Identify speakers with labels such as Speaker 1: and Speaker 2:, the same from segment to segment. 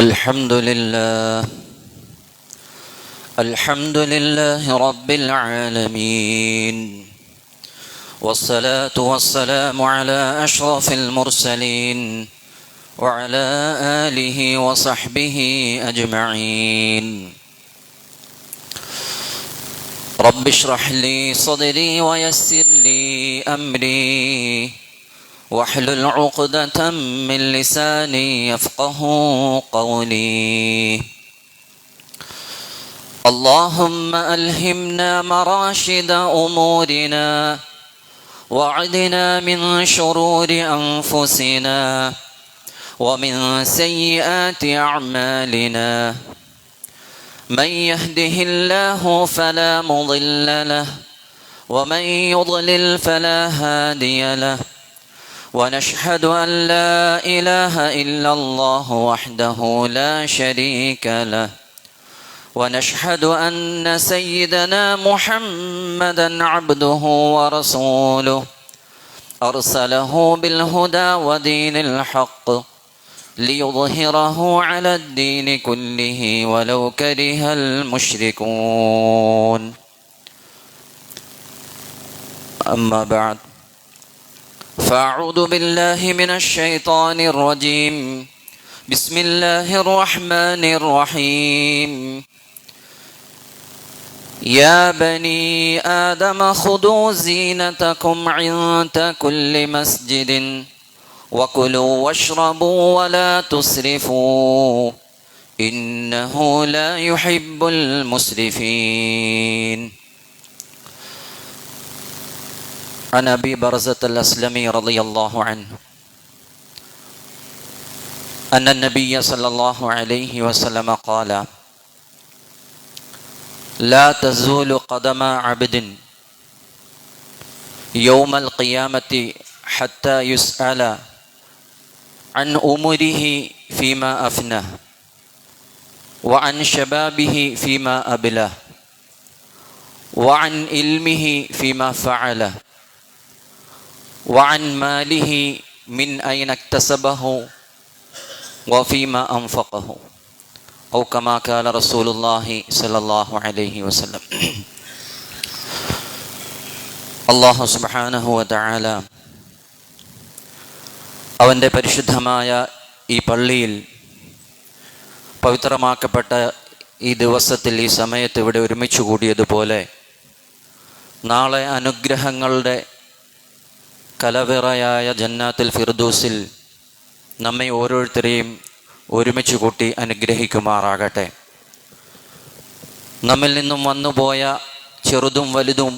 Speaker 1: الحمد لله رب العالمين، والصلاة والسلام على أشرف المرسلين وعلى آله وصحبه أجمعين. رب اشرح لي صدري ويسر لي أمري واحلل عقدة من لساني يفقه قولي. اللهم ألهمنا مراشد أمورنا وعدنا من شرور أنفسنا ومن سيئات أعمالنا. من يهده الله فلا مضل له ومن يضلل فلا هادي له. ونشهد أن لا إله إلا الله وحده لا شريك له. ونشهد أن سيدنا محمدا عبده ورسوله أرسله بالهدى ودين الحق ليظهره على الدين كله ولو كره المشركون. أما بعد، فأعوذ بالله من الشيطان الرجيم. بسم الله الرحمن الرحيم. يا بني آدم خذوا زينتكم عند كل مسجد وكلوا واشربوا ولا تسرفوا إنه لا يحب المسرفين. عن أبي برزة الأسلمي رضي الله عنه أن النبي صلى الله عليه وسلم قال: لا تزول قدم عبد يوم القيامة حتى يسأل عن أمره فيما أفناه وعن شبابه فيما أبلاه وعن علمه فيما فعله وعن ماله من أين اكتسبه وفيما أنفقه أو كما قال رسول الله صلى الله عليه وسلم. അല്ലാഹു സുബ്ഹാനഹു വ തആല അവൻ്റെ പരിശുദ്ധമായ ഈ പള്ളിയിൽ പവിത്രമാക്കപ്പെട്ട ഈ ദിവസത്തിൽ ഈ സമയത്ത് ഇവിടെ ഒരുമിച്ച് കൂടിയതുപോലെ നാളെ അനുഗ്രഹങ്ങളുടെ കലവറയായ ജന്നാത്തുൽ ഫിർദൗസിൽ നമ്മെ ഓരോരുത്തരെയും ഒരുമിച്ച് കൂട്ടി അനുഗ്രഹിക്കുമാറാകട്ടെ. നമ്മിൽ നിന്നും വന്നുപോയ ചെറുതും വലുതും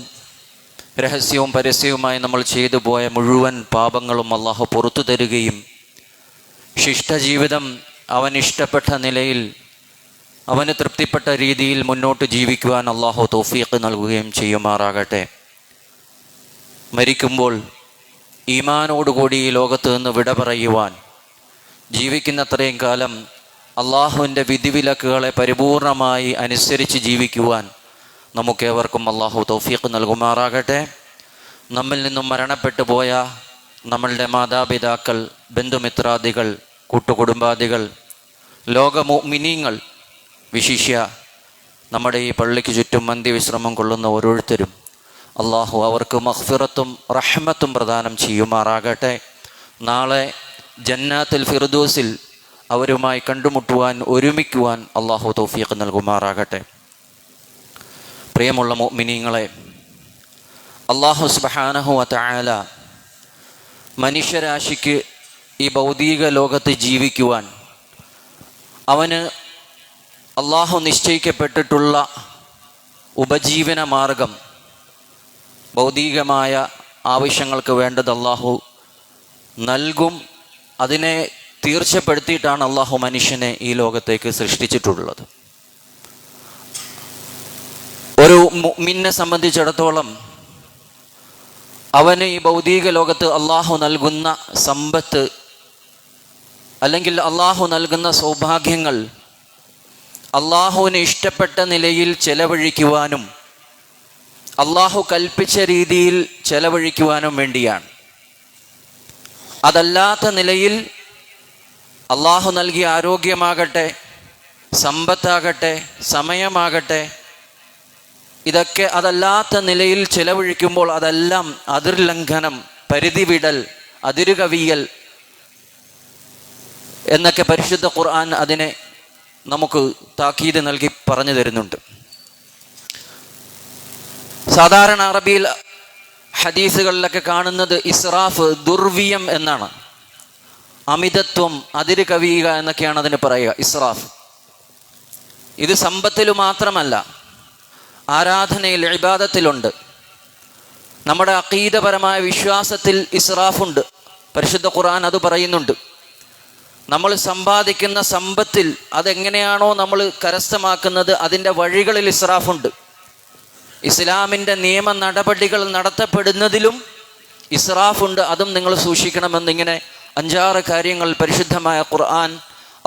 Speaker 1: രഹസ്യവും പരസ്യവുമായി നമ്മൾ ചെയ്തു പോയ മുഴുവൻ പാപങ്ങളും അള്ളാഹു പുറത്തു തരുകയും ശിഷ്ടജീവിതം അവൻ ഇഷ്ടപ്പെട്ട നിലയിൽ അവന് തൃപ്തിപ്പെട്ട രീതിയിൽ മുന്നോട്ട് ജീവിക്കുവാൻ അള്ളാഹു തൗഫീഖ് നൽകുകയും ചെയ്യുമാറാകട്ടെ. മരിക്കുമ്പോൾ ഈമാനോടുകൂടി ഈ ലോകത്ത് നിന്ന് വിട പറയുവാൻ, ജീവിക്കുന്നത്രയും കാലം അള്ളാഹുവിൻ്റെ വിധിവിലക്കുകളെ പരിപൂർണമായി അനുസരിച്ച് ജീവിക്കുവാൻ നമുക്കേവർക്കും അള്ളാഹു തൗഫീഖ് നൽകുമാറാകട്ടെ. നമ്മിൽ നിന്നും മരണപ്പെട്ടു പോയ നമ്മളുടെ മാതാപിതാക്കൾ, ബന്ധുമിത്രാദികൾ, കൂട്ടുകുടുംബാദികൾ, ലോക മുഅ്മിനീങ്ങൾ, വിശിഷ്യ നമ്മുടെ ഈ പള്ളിക്ക് ചുറ്റും അന്ത്യവിശ്രമം കൊള്ളുന്ന ഓരോരുത്തരും അള്ളാഹു അവർക്ക് മഗ്ഫിറത്തും റഹ്മത്തും പ്രദാനം ചെയ്യുമാറാകട്ടെ. നാളെ ജന്നാത്തുൽ ഫിർദൗസിൽ അവരുമായി കണ്ടുമുട്ടുവാൻ, ഒരുമിക്കുവാൻ അള്ളാഹു തൗഫീഖ് നൽകുമാറാകട്ടെ. പ്രിയമുള്ള മുഅ്മിനീങ്ങളെ, അല്ലാഹു സുബ്ഹാനഹു വ തആല മനുഷ്യരാശിക്ക് ഈ ഭൗതിക ലോകത്ത് ജീവിക്കുവാൻ അവന് അള്ളാഹു നിശ്ചയിക്കപ്പെട്ടിട്ടുള്ള ഉപജീവന മാർഗം, ഭൗതികമായ ആവശ്യങ്ങൾക്ക് വേണ്ടത് അള്ളാഹു നൽകും. അതിനെ തീർച്ചപ്പെടുത്തിയിട്ടാണ് അള്ളാഹു മനുഷ്യനെ ഈ ലോകത്തേക്ക് സൃഷ്ടിച്ചിട്ടുള്ളത്. ഒരു മുഅ്മിനെ സംബന്ധിച്ചിടത്തോളം അവന് ഈ ഭൗതിക ലോകത്ത് അള്ളാഹു നൽകുന്ന സമ്പത്ത് അല്ലെങ്കിൽ അള്ളാഹു നൽകുന്ന സൗഭാഗ്യങ്ങൾ അള്ളാഹുവിന് ഇഷ്ടപ്പെട്ട നിലയിൽ ചെലവഴിക്കുവാനും അള്ളാഹു കൽപ്പിച്ച രീതിയിൽ ചെലവഴിക്കുവാനും വേണ്ടിയാണ്. അതല്ലാത്ത നിലയിൽ അള്ളാഹു നൽകിയ ആരോഗ്യമാകട്ടെ, സമ്പത്താകട്ടെ, സമയമാകട്ടെ, ഇതൊക്കെ അതല്ലാത്ത നിലയിൽ ചെലവഴിക്കുമ്പോൾ അതെല്ലാം അതിർലംഘനം, പരിധി വിടൽ, അതിരുകവിയൽ എന്നൊക്കെ പരിശുദ്ധ ഖുർആൻ അതിനെ നമുക്ക് താക്കീത് നൽകി പറഞ്ഞു തരുന്നുണ്ട്. സാധാരണ അറബിയിൽ ഹദീസുകളിലൊക്കെ കാണുന്നത് ഇസ്രാഫ്, ദുർവ്യം എന്നാണ്. അമിതത്വം, അതിര് കവിയുക എന്നൊക്കെയാണ് അതിന് പറയുക, ഇസ്രാഫ്. ഇത് സമ്പത്തിൽ മാത്രമല്ല, ആരാധനയിൽ, ഇബാദത്തിലുണ്ട്. നമ്മുടെ അഖീദപരമായ വിശ്വാസത്തിൽ ഇസ്രാഫുണ്ട്. പരിശുദ്ധ ഖുർആൻ അത് പറയുന്നുണ്ട്. നമ്മൾ സമ്പാദിക്കുന്ന സമ്പത്തിൽ അതെങ്ങനെയാണോ നമ്മൾ കരസ്ഥമാക്കുന്നത്, അതിൻ്റെ വഴികളിൽ ഇസ്രാഫുണ്ട്. ഇസ്ലാമിൻ്റെ നിയമ നടപടികൾ നടത്തപ്പെടുന്നതിലും ഇസ്രാഫുണ്ട്. അതും നിങ്ങൾ സൂക്ഷിക്കണമെന്നിങ്ങനെ 5-6 കാര്യങ്ങൾ പരിശുദ്ധമായ ഖുർആൻ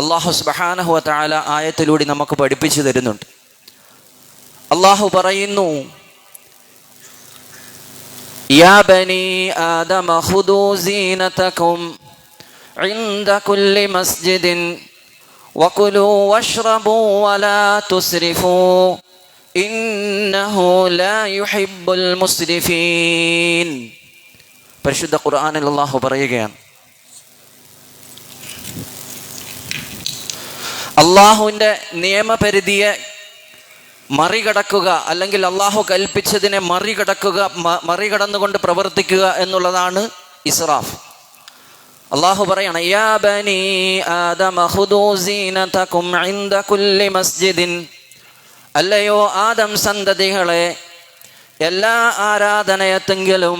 Speaker 1: അല്ലാഹു സുബ്ഹാനഹു വ തആല ആയത്തിലൂടെ നമുക്ക് പഠിപ്പിച്ചു തരുന്നുണ്ട്. അല്ലാഹു പറയുന്നു, യാ ബനി ആദമ ഖുദൂ സീനതകും ഇൻദ കുല്ലി മസ്ജിദിൻ വകുലൂ വശ്റബൂ വലാ തുസ്രിഫൂ ഇന്നഹു ലാ യുഹിബ്ബുൽ മുസ്രിഫീൻ. പരിശുദ്ധ ഖുർആനിൽ അല്ലാഹു പറയുകയാണ്, അള്ളാഹുവിൻ്റെ നിയമപരിധിയെ മറികടക്കുക, അല്ലെങ്കിൽ അള്ളാഹു കൽപ്പിച്ചതിനെ മറികടന്നുകൊണ്ട് പ്രവർത്തിക്കുക എന്നുള്ളതാണ് ഇസ്രാഫ്. അള്ളാഹു പറയാണ്, യാ ബനി ആദമ ഖുദൂ സീനതകും ഇൻദ കുല്ലി മസ്ജിദിൻ. അല്ലയോ ആദം സന്തതികളെ, എല്ലാ ആരാധനയത്തെങ്കിലും,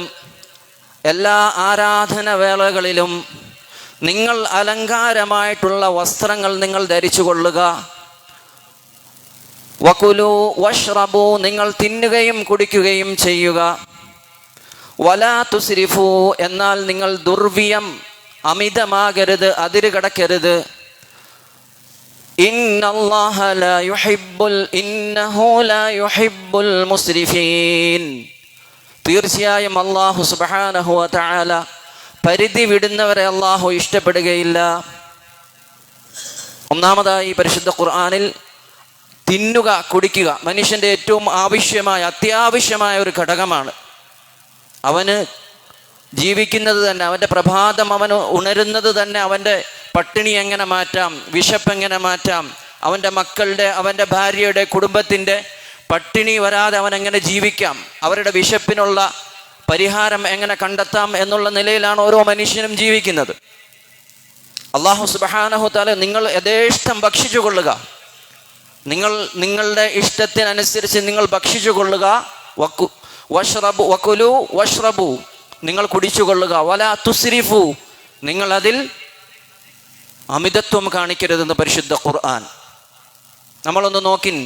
Speaker 1: എല്ലാ ആരാധന വേളകളിലും നിങ്ങൾ അലങ്കാരമായിട്ടുള്ള വസ്ത്രങ്ങൾ നിങ്ങൾ ധരിച്ചു കൊള്ളുക. വകുലു വഷ്റബു, നിങ്ങൾ തിന്നുകയും കുടിക്കുകയും ചെയ്യുക. വലാ തുസ്രിഫു, എന്നാൽ നിങ്ങൾ ദുർവ്യം, അമിതമാകരുത്, അതിര് കടക്കരുത്. ഇന്നല്ലാഹ ലാ ഇന്നഹു ലാ യുഹിബ്ബുൽ മുസ്രിഫീൻ. തീർച്ചയായും അല്ലാഹു സുബ്ഹാനഹു വ തആല പരിധി വിടുന്നവരെ അല്ലാഹു ഇഷ്ടപ്പെടുകയില്ല. ഒന്നാമതായി പരിശുദ്ധ ഖുർആനിൽ തിന്നുക, കുടിക്കുക മനുഷ്യൻ്റെ ഏറ്റവും അത്യാവശ്യമായ ഒരു ഘടകമാണ്. അവന് ജീവിക്കുന്നത് തന്നെ, അവൻ്റെ പ്രഭാതം അവന് ഉണരുന്നത് തന്നെ അവൻ്റെ പട്ടിണി എങ്ങനെ മാറ്റാം, വിശപ്പ് എങ്ങനെ മാറ്റാം, അവൻ്റെ മക്കളുടെ, അവൻ്റെ ഭാര്യയുടെ, കുടുംബത്തിൻ്റെ പട്ടിണി വരാതെ അവൻ എങ്ങനെ ജീവിക്കാം, അവരുടെ വിശപ്പിനുള്ള പരിഹാരം എങ്ങനെ കണ്ടെത്താം എന്നുള്ള നിലയിലാണ് ഓരോ മനുഷ്യനും ജീവിക്കുന്നത്. അല്ലാഹു സുബ്ഹാനഹു തആല നിങ്ങൾ യഥേഷ്ടം ഭക്ഷിച്ചു കൊള്ളുക, നിങ്ങളുടെ ഇഷ്ടത്തിനനുസരിച്ച് നിങ്ങൾ ഭക്ഷിച്ചു കൊള്ളുക. വകുലു വഷ്റബു, നിങ്ങൾ കുടിച്ചു കൊള്ളുക. വലാ തുസ്രിഫു, നിങ്ങൾ അതിൽ അമിതത്വം കാണിക്കരുതെന്ന് പരിശുദ്ധ ഖുർആൻ. നമ്മളൊന്ന് നോക്കിൻ,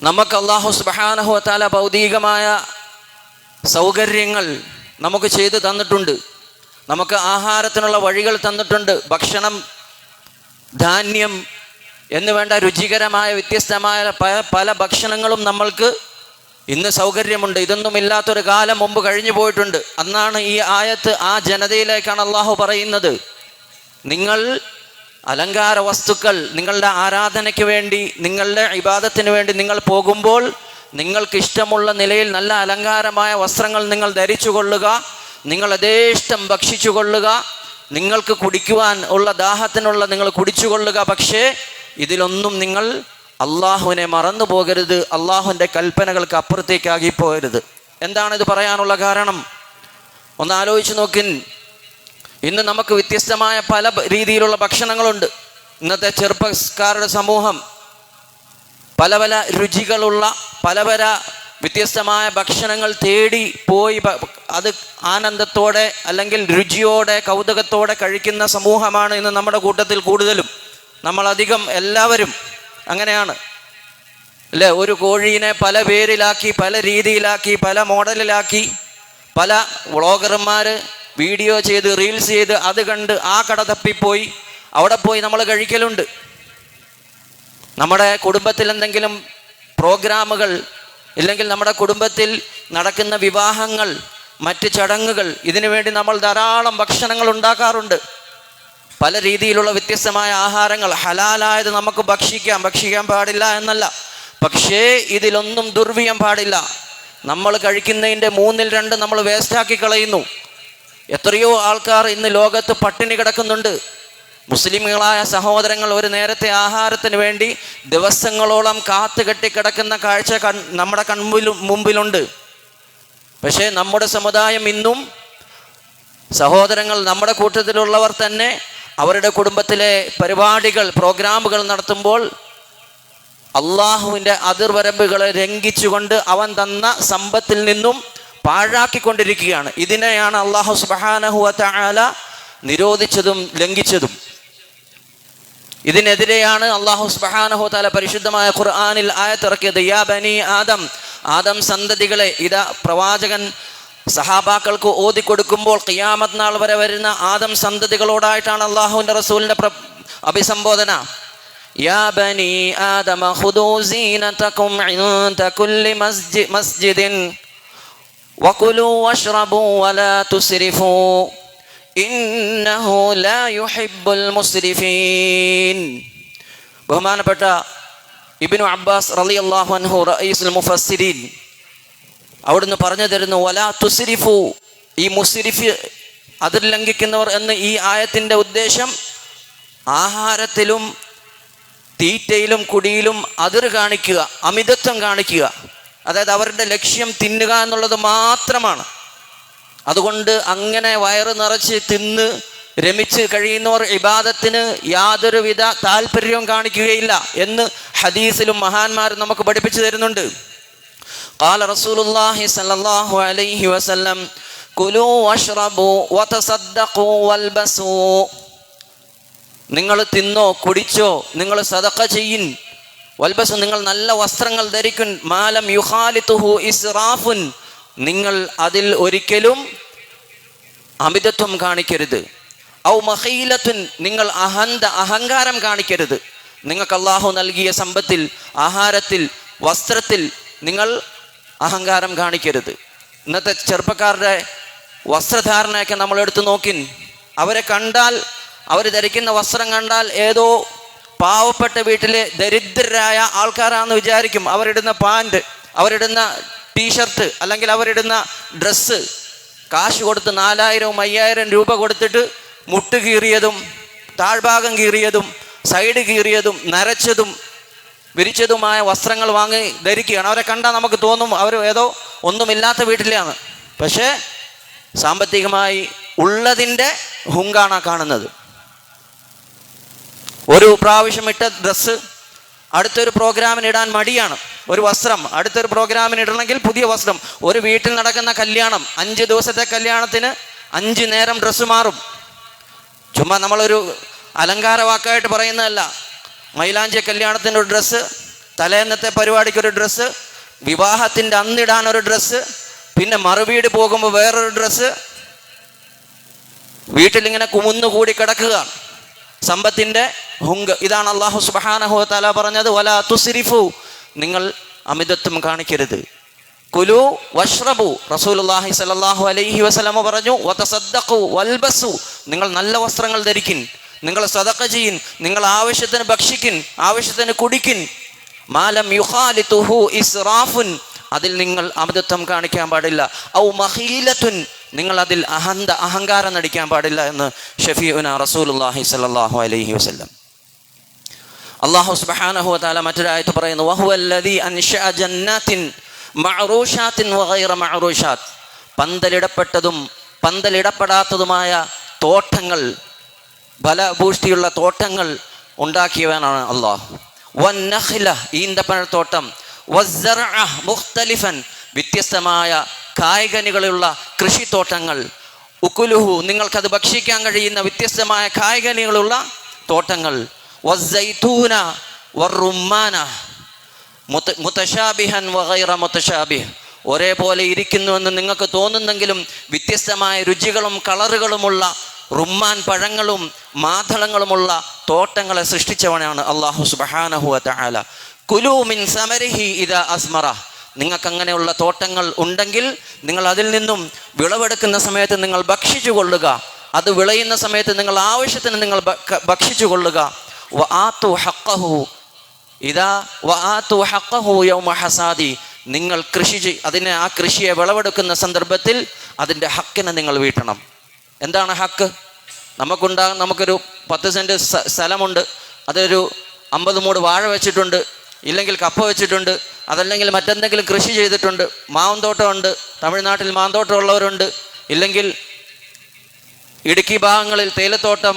Speaker 1: നമുക്ക് അല്ലാഹു സുബ്ഹാനഹു വ തആല ഭൗതികമായ സൗകര്യങ്ങൾ നമുക്ക് ചെയ്തു തന്നിട്ടുണ്ട്. നമുക്ക് ആഹാരത്തിനുള്ള വഴികൾ തന്നിട്ടുണ്ട്. ഭക്ഷണം, ധാന്യം എന്ന് വേണ്ട രുചികരമായ വ്യത്യസ്തമായ പല ഭക്ഷണങ്ങളും നമ്മൾക്ക് ഇന്ന് സൗകര്യമുണ്ട്. ഇതൊന്നും ഇല്ലാത്തൊരു കാലം മുമ്പ് കഴിഞ്ഞു പോയിട്ടുണ്ട്. അന്നാണ് ഈ ആയത്ത് ആ ജനതയിലേക്കാണ് അല്ലാഹു പറയുന്നത്, നിങ്ങൾ അലങ്കാര വസ്തുക്കൾ, നിങ്ങളുടെ ആരാധനയ്ക്ക് വേണ്ടി, നിങ്ങളുടെ ഇബാദത്തിന് വേണ്ടി നിങ്ങൾ പോകുമ്പോൾ നിങ്ങൾക്ക് ഇഷ്ടമുള്ള നിലയിൽ നല്ല അലങ്കാരമായ വസ്ത്രങ്ങൾ നിങ്ങൾ ധരിച്ചു കൊള്ളുക, നിങ്ങൾ യഥേഷ്ടം ഭക്ഷിച്ചു കൊള്ളുക, നിങ്ങൾക്ക് കുടിക്കുവാൻ ഉള്ള ദാഹത്തിനുള്ള നിങ്ങൾ കുടിച്ചു കൊള്ളുക. പക്ഷേ ഇതിലൊന്നും നിങ്ങൾ അള്ളാഹുവിനെ മറന്നു പോകരുത്, അള്ളാഹുവിൻ്റെ കൽപ്പനകൾക്ക് അപ്പുറത്തേക്കാകി പോകരുത്. എന്താണ് ഇത് പറയാനുള്ള കാരണം? ഒന്ന് ആലോചിച്ച് നോക്കിൻ. ഇന്ന് നമുക്ക് വ്യത്യസ്തമായ പല രീതിയിലുള്ള ഭക്ഷണങ്ങളുണ്ട്. ഇന്നത്തെ ചെറുപ്പക്കാരുടെ സമൂഹം പല പല രുചികളുള്ള പല വ്യത്യസ്തമായ ഭക്ഷണങ്ങൾ തേടി പോയി അത് ആനന്ദത്തോടെ അല്ലെങ്കിൽ രുചിയോടെ കൗതുകത്തോടെ കഴിക്കുന്ന സമൂഹമാണ് ഇന്ന് നമ്മുടെ കൂട്ടത്തിൽ കൂടുതലും. നമ്മളധികം എല്ലാവരും അങ്ങനെയാണ് അല്ലേ? ഒരു കോഴീനെ പല പേരിലാക്കി, പല രീതിയിലാക്കി, പല മോഡലിലാക്കി, പല വ്ളോഗർമാർ വീഡിയോ ചെയ്ത്, റീൽസ് ചെയ്ത്, അത് കണ്ട് ആ കട തപ്പിപ്പോയി അവിടെ പോയി നമ്മൾ കഴിക്കലുണ്ട്. നമ്മുടെ കുടുംബത്തിൽ എന്തെങ്കിലും പ്രോഗ്രാമുകൾ ഇല്ലെങ്കിൽ നമ്മുടെ കുടുംബത്തിൽ നടക്കുന്ന വിവാഹങ്ങൾ, മറ്റ് ചടങ്ങുകൾ, ഇതിനു വേണ്ടി നമ്മൾ ധാരാളം ഭക്ഷണങ്ങൾ ഉണ്ടാക്കാറുണ്ട്. പല രീതിയിലുള്ള വ്യത്യസ്തമായ ആഹാരങ്ങൾ, ഹലാലായത് നമുക്ക് ഭക്ഷിക്കാൻ പാടില്ല എന്നല്ല, പക്ഷേ ഇതിലൊന്നും ദുർവ്യം പാടില്ല. നമ്മൾ കഴിക്കുന്നതിൻ്റെ 2/3 നമ്മൾ വേസ്റ്റാക്കി കളയുന്നു. എത്രയോ ആൾക്കാർ ഇന്ന് ലോകത്ത് പട്ടിണി കിടക്കുന്നുണ്ട്. മുസ്ലിമുകളായ സഹോദരങ്ങൾ ഒരു നേരത്തെ ആഹാരത്തിന് വേണ്ടി ദിവസങ്ങളോളം കാത്തു കെട്ടിക്കിടക്കുന്ന കാഴ്ച നമ്മുടെ മുമ്പിലുണ്ട്. പക്ഷേ നമ്മുടെ സമുദായം ഇന്നും സഹോദരങ്ങൾ, നമ്മുടെ കൂട്ടത്തിലുള്ളവർ തന്നെ അവരുടെ കുടുംബത്തിലെ പരിപാടികൾ, പ്രോഗ്രാമുകൾ നടത്തുമ്പോൾ അള്ളാഹുവിൻ്റെ അതിർവരമ്പുകളെ ലംഘിച്ചുകൊണ്ട് അവൻ തന്ന സമ്പത്തിൽ നിന്നും പാഴാക്കിക്കൊണ്ടിരിക്കുകയാണ്. ഇതിനെയാണ് അള്ളാഹു സുബ്ഹാനഹു വ തആല നിരോധിച്ചതും ലംഘിച്ചതും. ഇതിനെതിരെയാണ് അള്ളാഹു സുബ്ഹാനഹു വ തആല പരിശുദ്ധമായ ഖുർആനിൽ ആയത്തിറക്കിയത്. യാ ബനി ആദം സന്തതികളെ. ഇതാ പ്രവാചകൻ സഹാബാക്കൾക്ക് ഓതിക്കൊടുക്കുമ്പോൾ ഖിയാമത്ത് നാൾ വരെ വരുന്ന ആദം സന്തതികളോടായിട്ടാണ് അള്ളാഹുവിൻ്റെ റസൂലിൻ്റെ അഭിസംബോധന. യാ ബനി ആദമ ഖുദൂ സീനതകും ഇൻദ കുല്ലി മസ്ജിദിൻ വകുലൂ വശ്റബൂ വലാ തുസ്രിഫൂ ഇന്നഹു ലാ യുഹിബ്ബുൽ മുസ്രിഫീൻ. ബഹുമാനപ്പെട്ട ഇബ്നു അബ്ബാസ് റളിയല്ലാഹു അൻഹു റഈസുൽ മുഫസ്സിരീൻ അവിടുന്ന് പറഞ്ഞു തരുന്നു, വലാ തുസ്രിഫു. ഈ മുസ്രിഫ്, അതിർ ലംഘിക്കുന്നവർ എന്ന് ഈ ആയത്തിൻ്റെ ഉദ്ദേശം ആഹാരത്തിലും തീറ്റയിലും കുടിയിലും അതിർ കാണിക്കുക, അമിതത്വം കാണിക്കുക. അതായത് അവരുടെ ലക്ഷ്യം തിന്നുക എന്നുള്ളത് മാത്രമാണ്. അതുകൊണ്ട് അങ്ങനെ വയറ് നിറച്ച് തിന്ന് രമിച്ച് കഴിയുന്നവർ ഇബാദത്തിന് യാതൊരുവിധ താല്പര്യവും കാണിക്കുകയില്ല എന്ന് ഹദീസിലും മഹാന്മാരും നമുക്ക് പഠിപ്പിച്ചു തരുന്നുണ്ട്. ഖാല റസൂലുള്ളാഹി സ്വല്ലല്ലാഹു അലൈഹി വസല്ലം കുലൂ വശ്റബൂ വതസദ്ദഖൂ വൽബസൂ. നിങ്ങൾ തിന്നോ, കുടിച്ചോ, നിങ്ങൾ സദഖ ചെയ്യിൻ. വൽബസു, നിങ്ങൾ നല്ല വസ്ത്രങ്ങൾ ധരിക്കും. മാലം യുഖാലിതുഹു ഇസ്റാഫുൻ, നിങ്ങൾ അതിൽ ഒരിക്കലും അമിതത്വം കാണിക്കരുത്. ഔ മഖീലത്തുൻ, നിങ്ങൾ അഹങ്കാരം കാണിക്കരുത്. നിങ്ങൾക്ക് അല്ലാഹു നൽകിയ സമ്പത്തിൽ, ആഹാരത്തിൽ, വസ്ത്രത്തിൽ നിങ്ങൾ അഹങ്കാരം കാണിക്കരുത്. ഇന്നത്തെ ചെറുപ്പക്കാരുടെ വസ്ത്രധാരണയൊക്കെ നമ്മൾ എടുത്തു നോക്കിൻ. അവരെ കണ്ടാൽ, അവർ ധരിക്കുന്ന വസ്ത്രം കണ്ടാൽ ഏതോ പാവപ്പെട്ട വീട്ടിലെ ദരിദ്രരായ ആൾക്കാരാണെന്ന് വിചാരിക്കും. അവരിടുന്ന പാൻറ്, അവരിടുന്ന ടീഷർട്ട്, അല്ലെങ്കിൽ അവരിടുന്ന ഡ്രസ്സ് കാശ് കൊടുത്ത് 4000-5000 രൂപ കൊടുത്തിട്ട് മുട്ട് കീറിയതും താഴ്ഭാഗം കീറിയതും സൈഡ് കീറിയതും നരച്ചതും വിരിച്ചതുമായ വസ്ത്രങ്ങൾ വാങ്ങി ധരിക്കുകയാണ്. അവരെ കണ്ടാൽ നമുക്ക് തോന്നും അവർ ഏതോ ഒന്നുമില്ലാത്ത വീട്ടിലാണ്. പക്ഷേ സാമ്പത്തികമായി ഉള്ളതിൻ്റെ ഹുങ്കാണ് കാണുന്നത്. ഒരു പ്രാവശ്യം ഇട്ട ഡ്രസ്സ് അടുത്തൊരു പ്രോഗ്രാമിന് ഇടാൻ മടിയാണ്. ഒരു വസ്ത്രം അടുത്തൊരു പ്രോഗ്രാമിന് ഇടണമെങ്കിൽ പുതിയ വസ്ത്രം. ഒരു വീട്ടിൽ നടക്കുന്ന കല്യാണം, 5 ദിവസത്തെ കല്യാണത്തിന് 5 നേരം ഡ്രസ്സ് മാറും. ചുമ്മാ നമ്മളൊരു അലങ്കാര വാക്കായിട്ട് പറയുന്നതല്ല. മൈലാഞ്ചി കല്യാണത്തിൻ്റെ ഒരു ഡ്രസ്സ്, തലേന്നത്തെ പരിപാടിക്കൊരു ഡ്രസ്സ്, വിവാഹത്തിൻ്റെ അന്നിടാൻ ഒരു ഡ്രസ്സ്, പിന്നെ മറുവീട് പോകുമ്പോൾ വേറൊരു ഡ്രസ്സ്. വീട്ടിലിങ്ങനെ കുമുന്നുകൂടി കിടക്കുക സമ്പത്തിൻ്റെ ഹുങ്ക്. ഇതാണ് അല്ലാഹു സുബ്ഹാനഹു വ തആല പറഞ്ഞത്, വലാ തുസ്രിഫു, നിങ്ങൾ അമിതത്വം കാണിക്കരുത്. കുലു വഷ്റബു, റസൂലുള്ളാഹി സ്വല്ലല്ലാഹു അലൈഹി വസല്ലം പറഞ്ഞു, വതസദ്ദഖു വൽബസു, നിങ്ങൾ നല്ല വസ്ത്രങ്ങൾ ധരിക്കിൻ, നിങ്ങൾ സദഖ ചെയ്യിൻ, നിങ്ങൾ ആവശ്യത്തിന് ഭക്ഷിക്കിൻ, ആവശ്യത്തിന് കുടിക്കിൻ. മാലം യുഖാലിതുഹു ഇസ്റാഫുൻ, അതിൽ നിങ്ങൾ അമിതത്വം കാണിക്കാൻ പാടില്ല. ഔ മഖീലത്തുൻ, നിങ്ങൾ അതിൽ അഹങ്കാരം നടിക്കാൻ പാടില്ല എന്ന് ഷഫീഉന റസൂലുള്ളാഹി സ്വല്ലല്ലാഹു അലൈഹി വസല്ലം. അല്ലാഹു സുബ്ഹാനഹു വ തആല മറ്റൊരായത്ത് പറയുന്നു, വഹുവല്ലദീ അൻശഅ ജന്നാത്തിൻ മഅറൂശാത്തിൻ വഗൈറ മഅറൂശാത്ത്, പന്തലിടപ്പെട്ടതും പന്തലിടപ്പെടാത്തതുമായ തോട്ടങ്ങൾ, ഫലഭൂഷ്ടിയുള്ള തോട്ടങ്ങൾ ഉണ്ടാക്കിയവനാണ് അല്ലാഹു. വന്നഖ്ല, ഈന്തപ്പഴത്തോട്ടം, വസ്സർഅ മുഖ്തലിഫൻ, വ്യത്യസ്തമായ കായ്കനികളുള്ള കൃഷിത്തോട്ടങ്ങൾ, ഉക്കുലുഹു, നിങ്ങൾക്കത് ഭക്ഷിക്കാൻ കഴിയുന്ന വ്യത്യസ്തമായ കായ്കനികളുള്ള തോട്ടങ്ങൾ, വസ്സൈതൂന വറുമ്മാന മുതശാബിഹൻ വഗൈറ മുതശാബിഹ്, ഒരേപോലെ ഇരിക്കുന്നുവെന്ന് നിങ്ങൾക്ക് തോന്നുന്നെങ്കിലും വ്യത്യസ്തമായ രുചികളും കളറുകളുമുള്ള റുമ്മാൻ പഴങ്ങളും മാതളങ്ങളുമുള്ള തോട്ടങ്ങളെ സൃഷ്ടിച്ചവനാണ് അല്ലാഹു സുബ്ഹാനഹു വ തആല. കുലൂ മിൻ സമരിഹി ഇദാ അസ്മറ, നിങ്ങൾക്ക് അങ്ങനെയുള്ള തോട്ടങ്ങൾ ഉണ്ടെങ്കിൽ നിങ്ങൾ അതിൽ നിന്നും വിളവെടുക്കുന്ന സമയത്ത് നിങ്ങൾ ഭക്ഷിച്ചു കൊള്ളുക. അത് വിളയുന്ന സമയത്ത് നിങ്ങൾ ആവശ്യത്തിന് നിങ്ങൾ ഭക്ഷിച്ചു കൊള്ളുക. വആതു ഹഖഹു ഇദാ വആതു ഹഖഹു യൗമ ഹസാദി, നിങ്ങൾ അതിനെ ആ കൃഷിയെ വിളവെടുക്കുന്ന സന്ദർഭത്തിൽ അതിൻ്റെ ഹക്കിനെ നിങ്ങൾ വീട്ടണം. എന്താണ് ഹക്ക്? നമുക്കൊരു 10 സെൻറ്റ് സ്ഥലമുണ്ട്, അതൊരു 50 മൂട് വാഴ വെച്ചിട്ടുണ്ട്, ഇല്ലെങ്കിൽ കപ്പ വെച്ചിട്ടുണ്ട്, അതല്ലെങ്കിൽ മറ്റെന്തെങ്കിലും കൃഷി ചെയ്തിട്ടുണ്ട്, മാന്തോട്ടമുണ്ട്, തമിഴ്നാട്ടിൽ മാന്തോട്ടം ഉള്ളവരുണ്ട്, ഇല്ലെങ്കിൽ ഇടുക്കി ഭാഗങ്ങളിൽ തേയിലത്തോട്ടം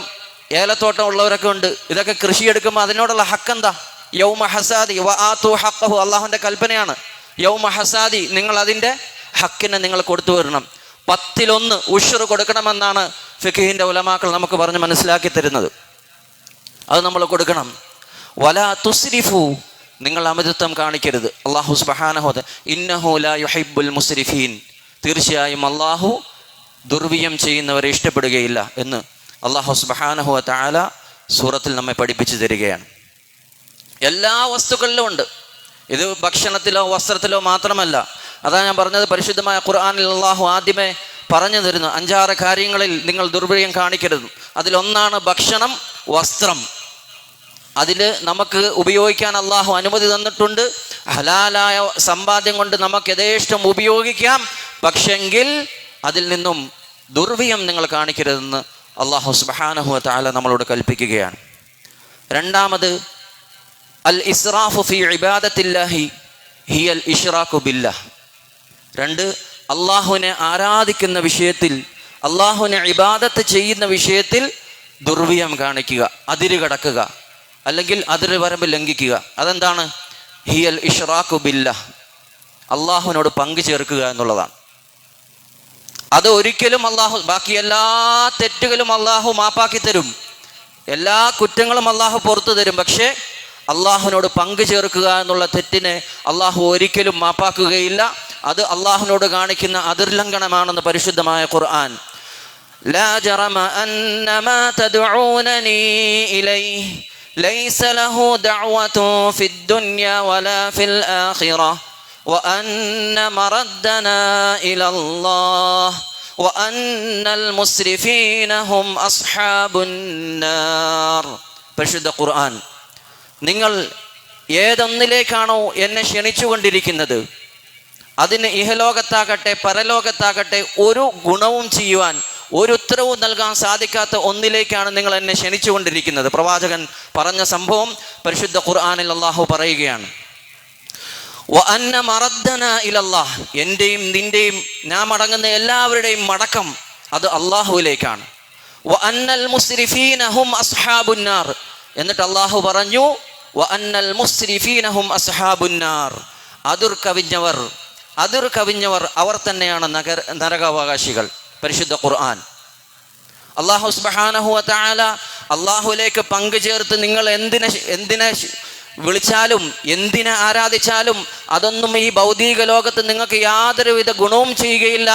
Speaker 1: ഏലത്തോട്ടം ഉള്ളവരൊക്കെ ഉണ്ട്. ഇതൊക്കെ കൃഷിയെടുക്കുമ്പോൾ അതിനോടുള്ള ഹക്കെന്താ? യൗമ ഹസാദി വആതു ഹഖഹു, അള്ളാഹുവിൻ്റെ കൽപ്പനയാണ്. യൗമ ഹസാദി, നിങ്ങൾ അതിൻ്റെ ഹക്കിനെ നിങ്ങൾ കൊടുത്തു വരണം. 10 ഉഷ്ർ കൊടുക്കണമെന്നാണ് ഫിഖ്ഹിൻ്റെ ഉലമാക്കൾ നമുക്ക് പറഞ്ഞ് മനസ്സിലാക്കി തരുന്നത്. അത് നമ്മൾ കൊടുക്കണം. വലാ തുസ്രിഫു, നിങ്ങൾ അമിതത്വം കാണിക്കരുത്. അല്ലാഹു സുബ്ഹാനഹു വ തആല ഇന്നഹു ലാ യുഹിബ്ബുൽ മുസ്രിഫീൻ, തീർച്ചയായും അല്ലാഹു ദുർവ്യം ചെയ്യുന്നവരെ ഇഷ്ടപ്പെടുകയില്ല എന്ന് അല്ലാഹു സുബ്ഹാനഹു വ തആല സൂറത്തിൽ നമ്മെ പഠിപ്പിച്ചു തരികയാണ്. എല്ലാ വസ്തുക്കളിലും ഉണ്ട്. ഇത് ഭക്ഷണത്തിലോ വസ്ത്രത്തിലോ മാത്രമല്ല. അതാ ഞാൻ പറഞ്ഞത്, പരിശുദ്ധമായ ഖുർആനിൽ അല്ലാഹു ആദ്യമേ പറഞ്ഞു തരുന്നു 5-6 കാര്യങ്ങളിൽ നിങ്ങൾ ദുർവ്യം കാണിക്കരുത്. അതിലൊന്നാണ് ഭക്ഷണം, വസ്ത്രം. അതിൽ നമുക്ക് ഉപയോഗിക്കാൻ അള്ളാഹു അനുമതി തന്നിട്ടുണ്ട്. ഹലാലായ സമ്പാദ്യം കൊണ്ട് നമുക്ക് യഥേഷ്ടം ഉപയോഗിക്കാം. പക്ഷെങ്കിൽ അതിൽ നിന്നും ദുർവ്യം നിങ്ങൾ കാണിക്കരുതെന്ന് അള്ളാഹു സുബ്ഹാനഹു വ തആല നമ്മളോട് കൽപ്പിക്കുകയാണ്. രണ്ടാമത്, അൽ ഇസ്റാഫു ഫി ഇബാദത്തില്ലാഹി ഹിയൽ ഇശ്റാഖു ബില്ലാഹ്. 2, അള്ളാഹുവിനെ ആരാധിക്കുന്ന വിഷയത്തിൽ, അള്ളാഹുവിനെ ഇബാദത്ത് ചെയ്യുന്ന വിഷയത്തിൽ ദുർവ്യം കാണിക്കുക, അതിര് കടക്കുക, അല്ലെങ്കിൽ അതിര് വരമ്പ് ലംഘിക്കുക. അതെന്താണ്? ഹിയൽ ഇശ്റാഖു ബില്ലാഹ്, അള്ളാഹുവിനോട് പങ്കു ചേർക്കുക എന്നുള്ളതാണ്. അത് ഒരിക്കലും ബാക്കി എല്ലാ തെറ്റുകളും അള്ളാഹു മാപ്പാക്കി തരും, എല്ലാ കുറ്റങ്ങളും അള്ളാഹു പുറത്തു തരും. പക്ഷേ അള്ളാഹുവിനോട് പങ്കു ചേർക്കുക എന്നുള്ള തെറ്റിനെ അള്ളാഹു ഒരിക്കലും മാപ്പാക്കുകയില്ല. അത് അള്ളാഹുവിനോട് കാണിക്കുന്ന അതിർലംഘനമാണെന്ന് പരിശുദ്ധമായ ഖുർആൻ. ലാ ജറമ അന്നമാ തദ്ഉനനി ഇലൈഹി ലൈസ ലഹു ദഅവതു ഫിദ്ദുനിയ വലാ ഫിൽ ആഖിറ വഅന്ന മറദ്ദനാ ഇലല്ലാഹ് വഅന്നൽ മുസ്രിഫീന ഹും അസ്ഹാബുന്നാർ. പരിശുദ്ധ ഖുർആൻ. നിങ്ങൾ ഏതൊന്നിലേക്കാണോ എന്നെ ക്ഷണിച്ചുകൊണ്ടിരിക്കുന്നത്, അതിന് ഇഹലോകത്താകട്ടെ പരലോകത്താകട്ടെ ഒരു ഗുണവും ചെയ്യുവാൻ, ഒരു ഉത്തരവും നൽകാൻ സാധിക്കാത്ത ഒന്നിലേക്കാണ് നിങ്ങൾ എന്നെ ക്ഷണിച്ചുകൊണ്ടിരിക്കുന്നത്. പ്രവാചകൻ പറഞ്ഞ സംഭവം പരിശുദ്ധ ഖുർആനിൽ അല്ലാഹു പറയുകയാണ്. വഅന്ന മറദ്ദനാ ഇലല്ലാഹ്, എൻ്റെയും നിൻ്റെയും നാം അടങ്ങുന്ന എല്ലാവരുടെയും മടക്കം അത് അള്ളാഹുവിലേക്കാണ്. വഅന്നൽ മുസ്രിഫീന ഹും അസ്ഹാബുന്നാർ, എന്നിട്ട് അള്ളാഹു പറഞ്ഞു വഅന്നൽ മുസ്രിഫീന ഹും അസ്ഹാബുന്നാർ, അതിർ കവിഞ്ഞവർ അവർ തന്നെയാണ് നരകാവകാശികൾ. പരിശുദ്ധ ഖുർആൻ. അല്ലാഹു സുബ്ഹാനഹു വ തആല അള്ളാഹുവിലേക്ക് പങ്കു ചേർത്ത് നിങ്ങൾ എന്തിനെ വിളിച്ചാലും എന്തിനെ ആരാധിച്ചാലും അതൊന്നും ഈ ഭൗതിക ലോകത്ത് നിങ്ങൾക്ക് യാതൊരുവിധ ഗുണവും ചെയ്യുകയില്ല,